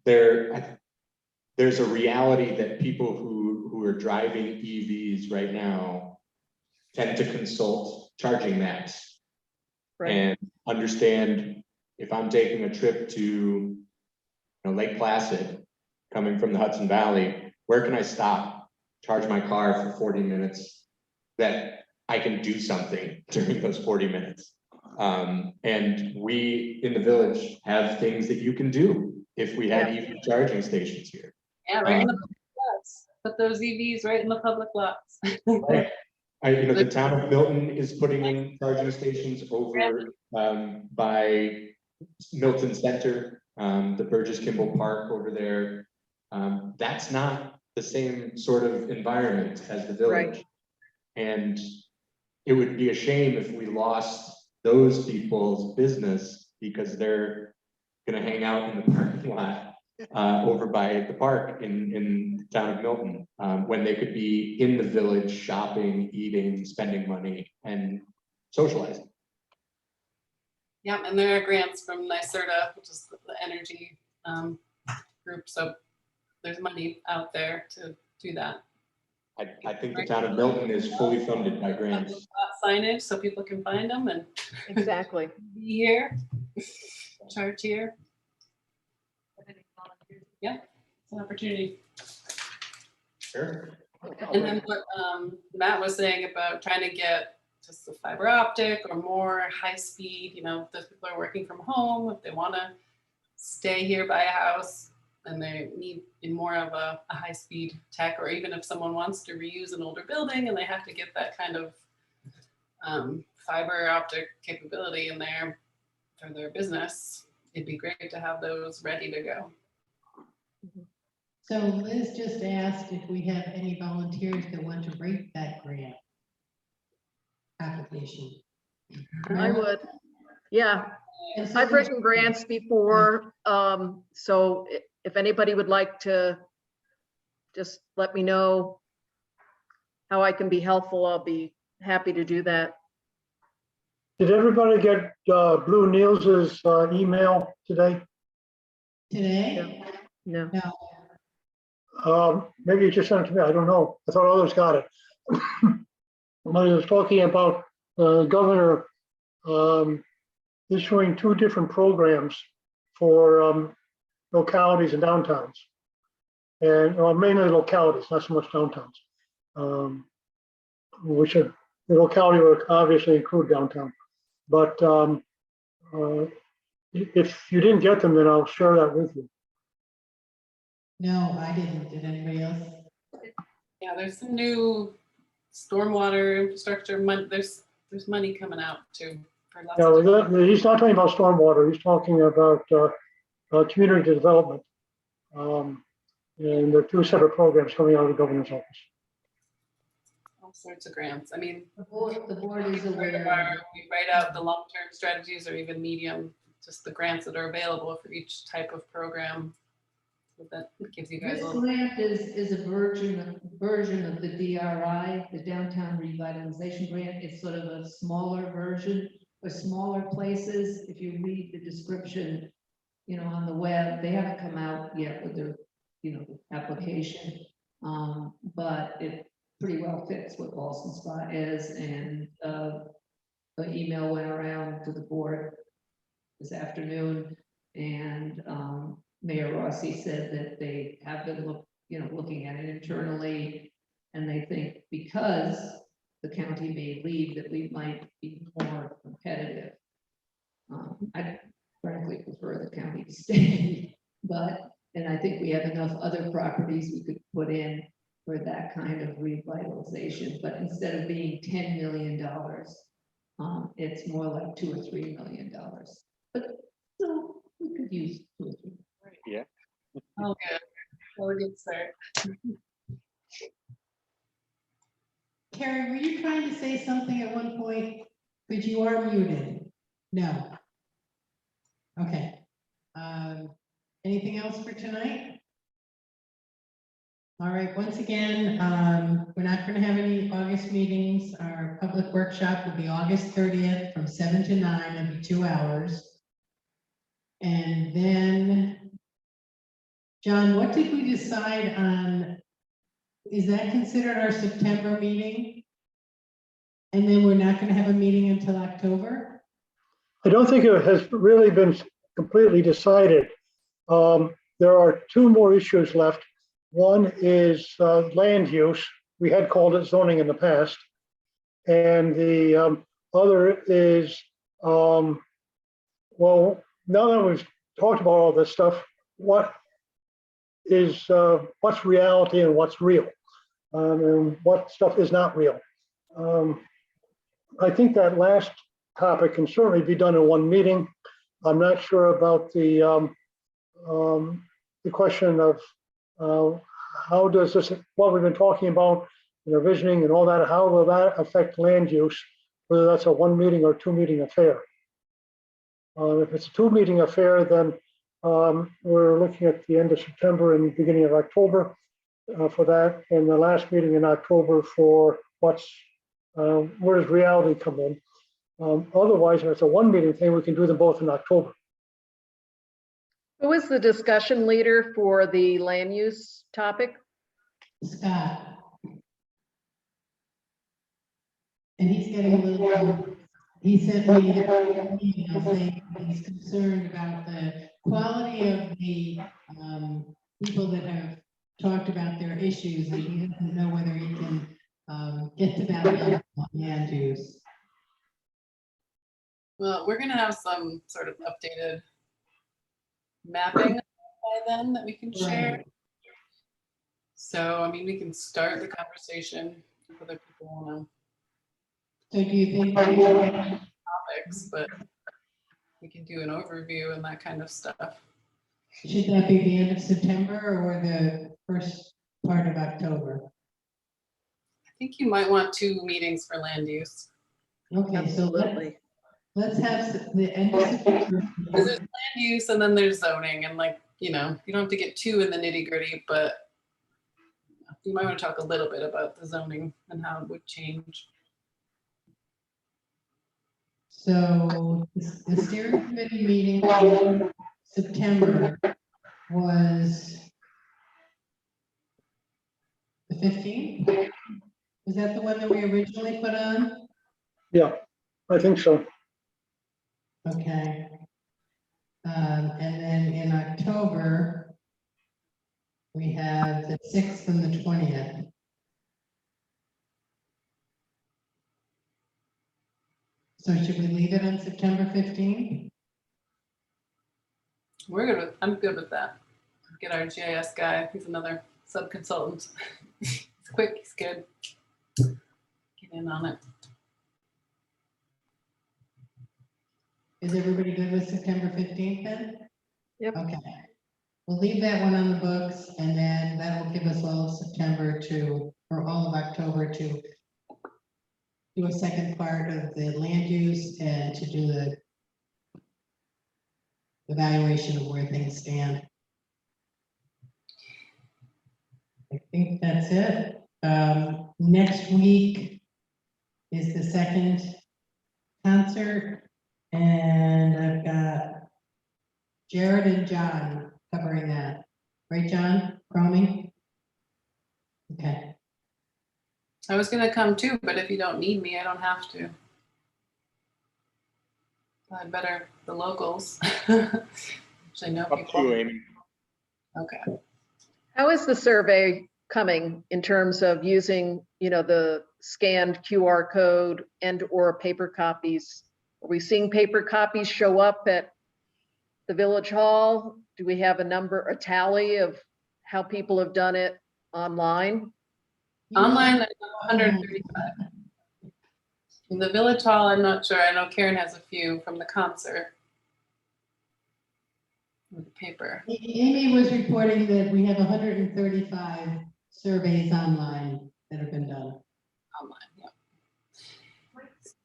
there's a reality that people who are driving EVs right now tend to consult charging maps. Right. And understand if I'm taking a trip to Lake Placid, coming from the Hudson Valley, where can I stop, charge my car for 40 minutes, that I can do something during those 40 minutes. And we in the village have things that you can do if we had EV charging stations here. Yeah, right in the public lots. Put those EVs right in the public lots. Right. The town of Milton is putting in charging stations over by Milton Center, the Burgess Kimball Park over there. That's not the same sort of environment as the village. Right. And it would be a shame if we lost those people's business because they're gonna hang out in the parking lot over by the park in the town of Milton, when they could be in the village shopping, eating, spending money, and socializing. Yeah, and there are grants from NYSERDA, which is the energy group. So there's money out there to do that. I think the town of Milton is fully funded by grants. Signage so people can find them and Exactly. be here, charge here. Yeah, it's an opportunity. Sure. And then what Matt was saying about trying to get just the fiber optic or more high speed, if people are working from home, if they want to stay here by a house and they need more of a high speed tech, or even if someone wants to reuse an older building and they have to get that kind of fiber optic capability in there for their business, it'd be great to have those ready to go. So Liz just asked if we have any volunteers that want to write that grant application. I would. Yeah, I've written grants before. So if anybody would like to just let me know how I can be helpful, I'll be happy to do that. Did everybody get Blue Niels's email today? Today? No. No. Maybe you just sent it to me, I don't know. I thought others got it. When he was talking about the governor issuing 2 different programs for localities and downtowns. And mainly localities, not so much downtowns. Which the locality would obviously include downtown. But if you didn't get them, then I'll share that with you. No, I didn't. Did anybody else? Yeah, there's some new stormwater infrastructure money. There's money coming out too. For lots of different- He's not talking about stormwater. He's talking about community development. And there are 2 separate programs coming out of the governor's office. all sorts of grants. I mean, The board is we write out the long-term strategies or even medium, just the grants that are available for each type of program. So that gives you guys This a little. grant is a version of the DRI, the Downtown Revitalization Grant. It's sort of a smaller version for smaller places. If you read the description, on the web, they haven't come out yet with their, application. But it pretty well fits what Boston Spa is, and the email went around to the board this afternoon, and Mayor Rossi said that they have been looking at it internally, and they think because the county may leave, that we might be more competitive. I frankly prefer the county to stay, but, and I think we have enough other properties we could put in for that kind of revitalization, but instead of being $10 million, it's more like $2 or $3 million. But still, we could use 2 or 3. Oh, good. Well, good start. Carrie, were you trying to say something at one point? But you are muted. No. Okay. Anything else for tonight? All right, once again, we're not going to have any August meetings. Our public workshop will be August 30th from 7 to 9, it'll be 2 hours. And then, John, what did we decide on? Is that considered our September meeting? And then we're not going to have a meeting until October? I don't think it has really been completely decided. There are 2 more issues left. One is land use. We had called it zoning in the past. And the other is, well, now that we've talked about all this stuff, what's reality and what's real? And what stuff is not real? I think that last topic can certainly be done in one meeting. I'm not sure about the question of how does this, what we've been talking about, visioning and all that, how will that affect land use, whether that's a 1 meeting or 2 meeting affair. If it's a 2 meeting affair, then we're looking at the end of September and beginning of October for that, and the last meeting in October for where does reality come in. Otherwise, if it's a 1 meeting thing, we can do them both in October. Who is the discussion leader for the land use topic? Scott. And he's getting a little, he sent me an email saying he's concerned about the quality of the people that have talked about their issues, and he doesn't know whether he can get to that level on land use. Well, we're gonna have some sort of updated mapping by then that we can share. Right. So, I mean, we can start the conversation if other people wanna So do you think topics, but we can do an overview and that kind of stuff. should that be the end of September or the first part of October? I think you might want 2 meetings for land use. Okay, so Absolutely. let's have the end of September. Because there's land use and then there's zoning, and you don't have to get too in the nitty gritty, but you might want to talk a little bit about the zoning and how it would change. So the steering committee meeting in September was the 15th? Was that the one that we originally put on? Yeah, I think so. Okay. And then in October, we have the 6th and the 20th. So should we leave it on September 15th? I'm good with that. Get our GIS guy. He's another sub-consultant. He's quick, he's good. Get in on it. Is everybody good with September 15th then? Yep. Okay. We'll leave that one on the books, and then that will give us all of September or all of October to do a second part of the land use and to do the evaluation of where things stand. I think that's it. Next week is the second concert, and I've got Jared and John covering that. Right, John? Cromie? Okay. I was gonna come too, but if you don't need me, I don't have to. I'd better the locals. Which I know Up to people. you, Amy. Okay. How is the survey coming in terms of using, the scanned QR code and or paper copies? Are we seeing paper copies show up at the village hall? Do we have a tally of how people have done it online? Online, I know 135. In the village hall, I'm not sure. I know Karen has a few from the concert. With the paper. Amy was reporting that we have 135 surveys online that have been done. Online, yeah.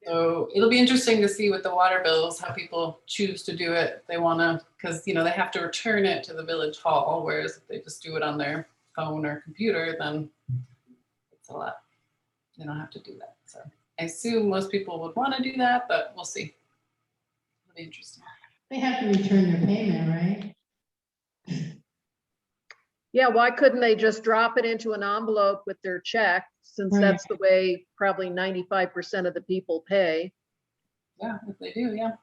So it'll be interesting to see with the water bills, how people choose to do it. They wanna, because they have to return it to the village hall, whereas if they just do it on their phone or computer, then it's a lot. They don't have to do that. So I assume most people would want to do that, but we'll see. It'll be interesting. They have to return their payment, right? Yeah, why couldn't they just drop it into an envelope with their check, since Right. that's the way probably 95% of the people pay? Yeah, if they do, yeah.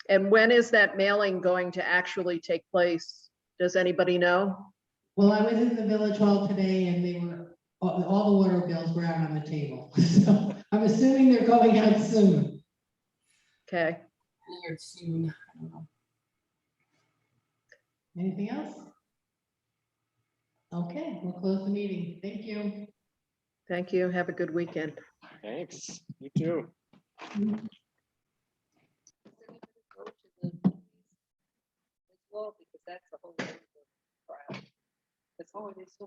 And when is that mailing going to actually take place? Does anybody know? Well, I was in the village hall today and they were, all the water bills were out on the table. So I'm assuming they're going out soon. Okay, I heard soon. I don't know. Anything else? Okay, we'll close the meeting. Thank you. thank you. Have a good weekend. Thanks, you too. Well, because that's the whole. It's always so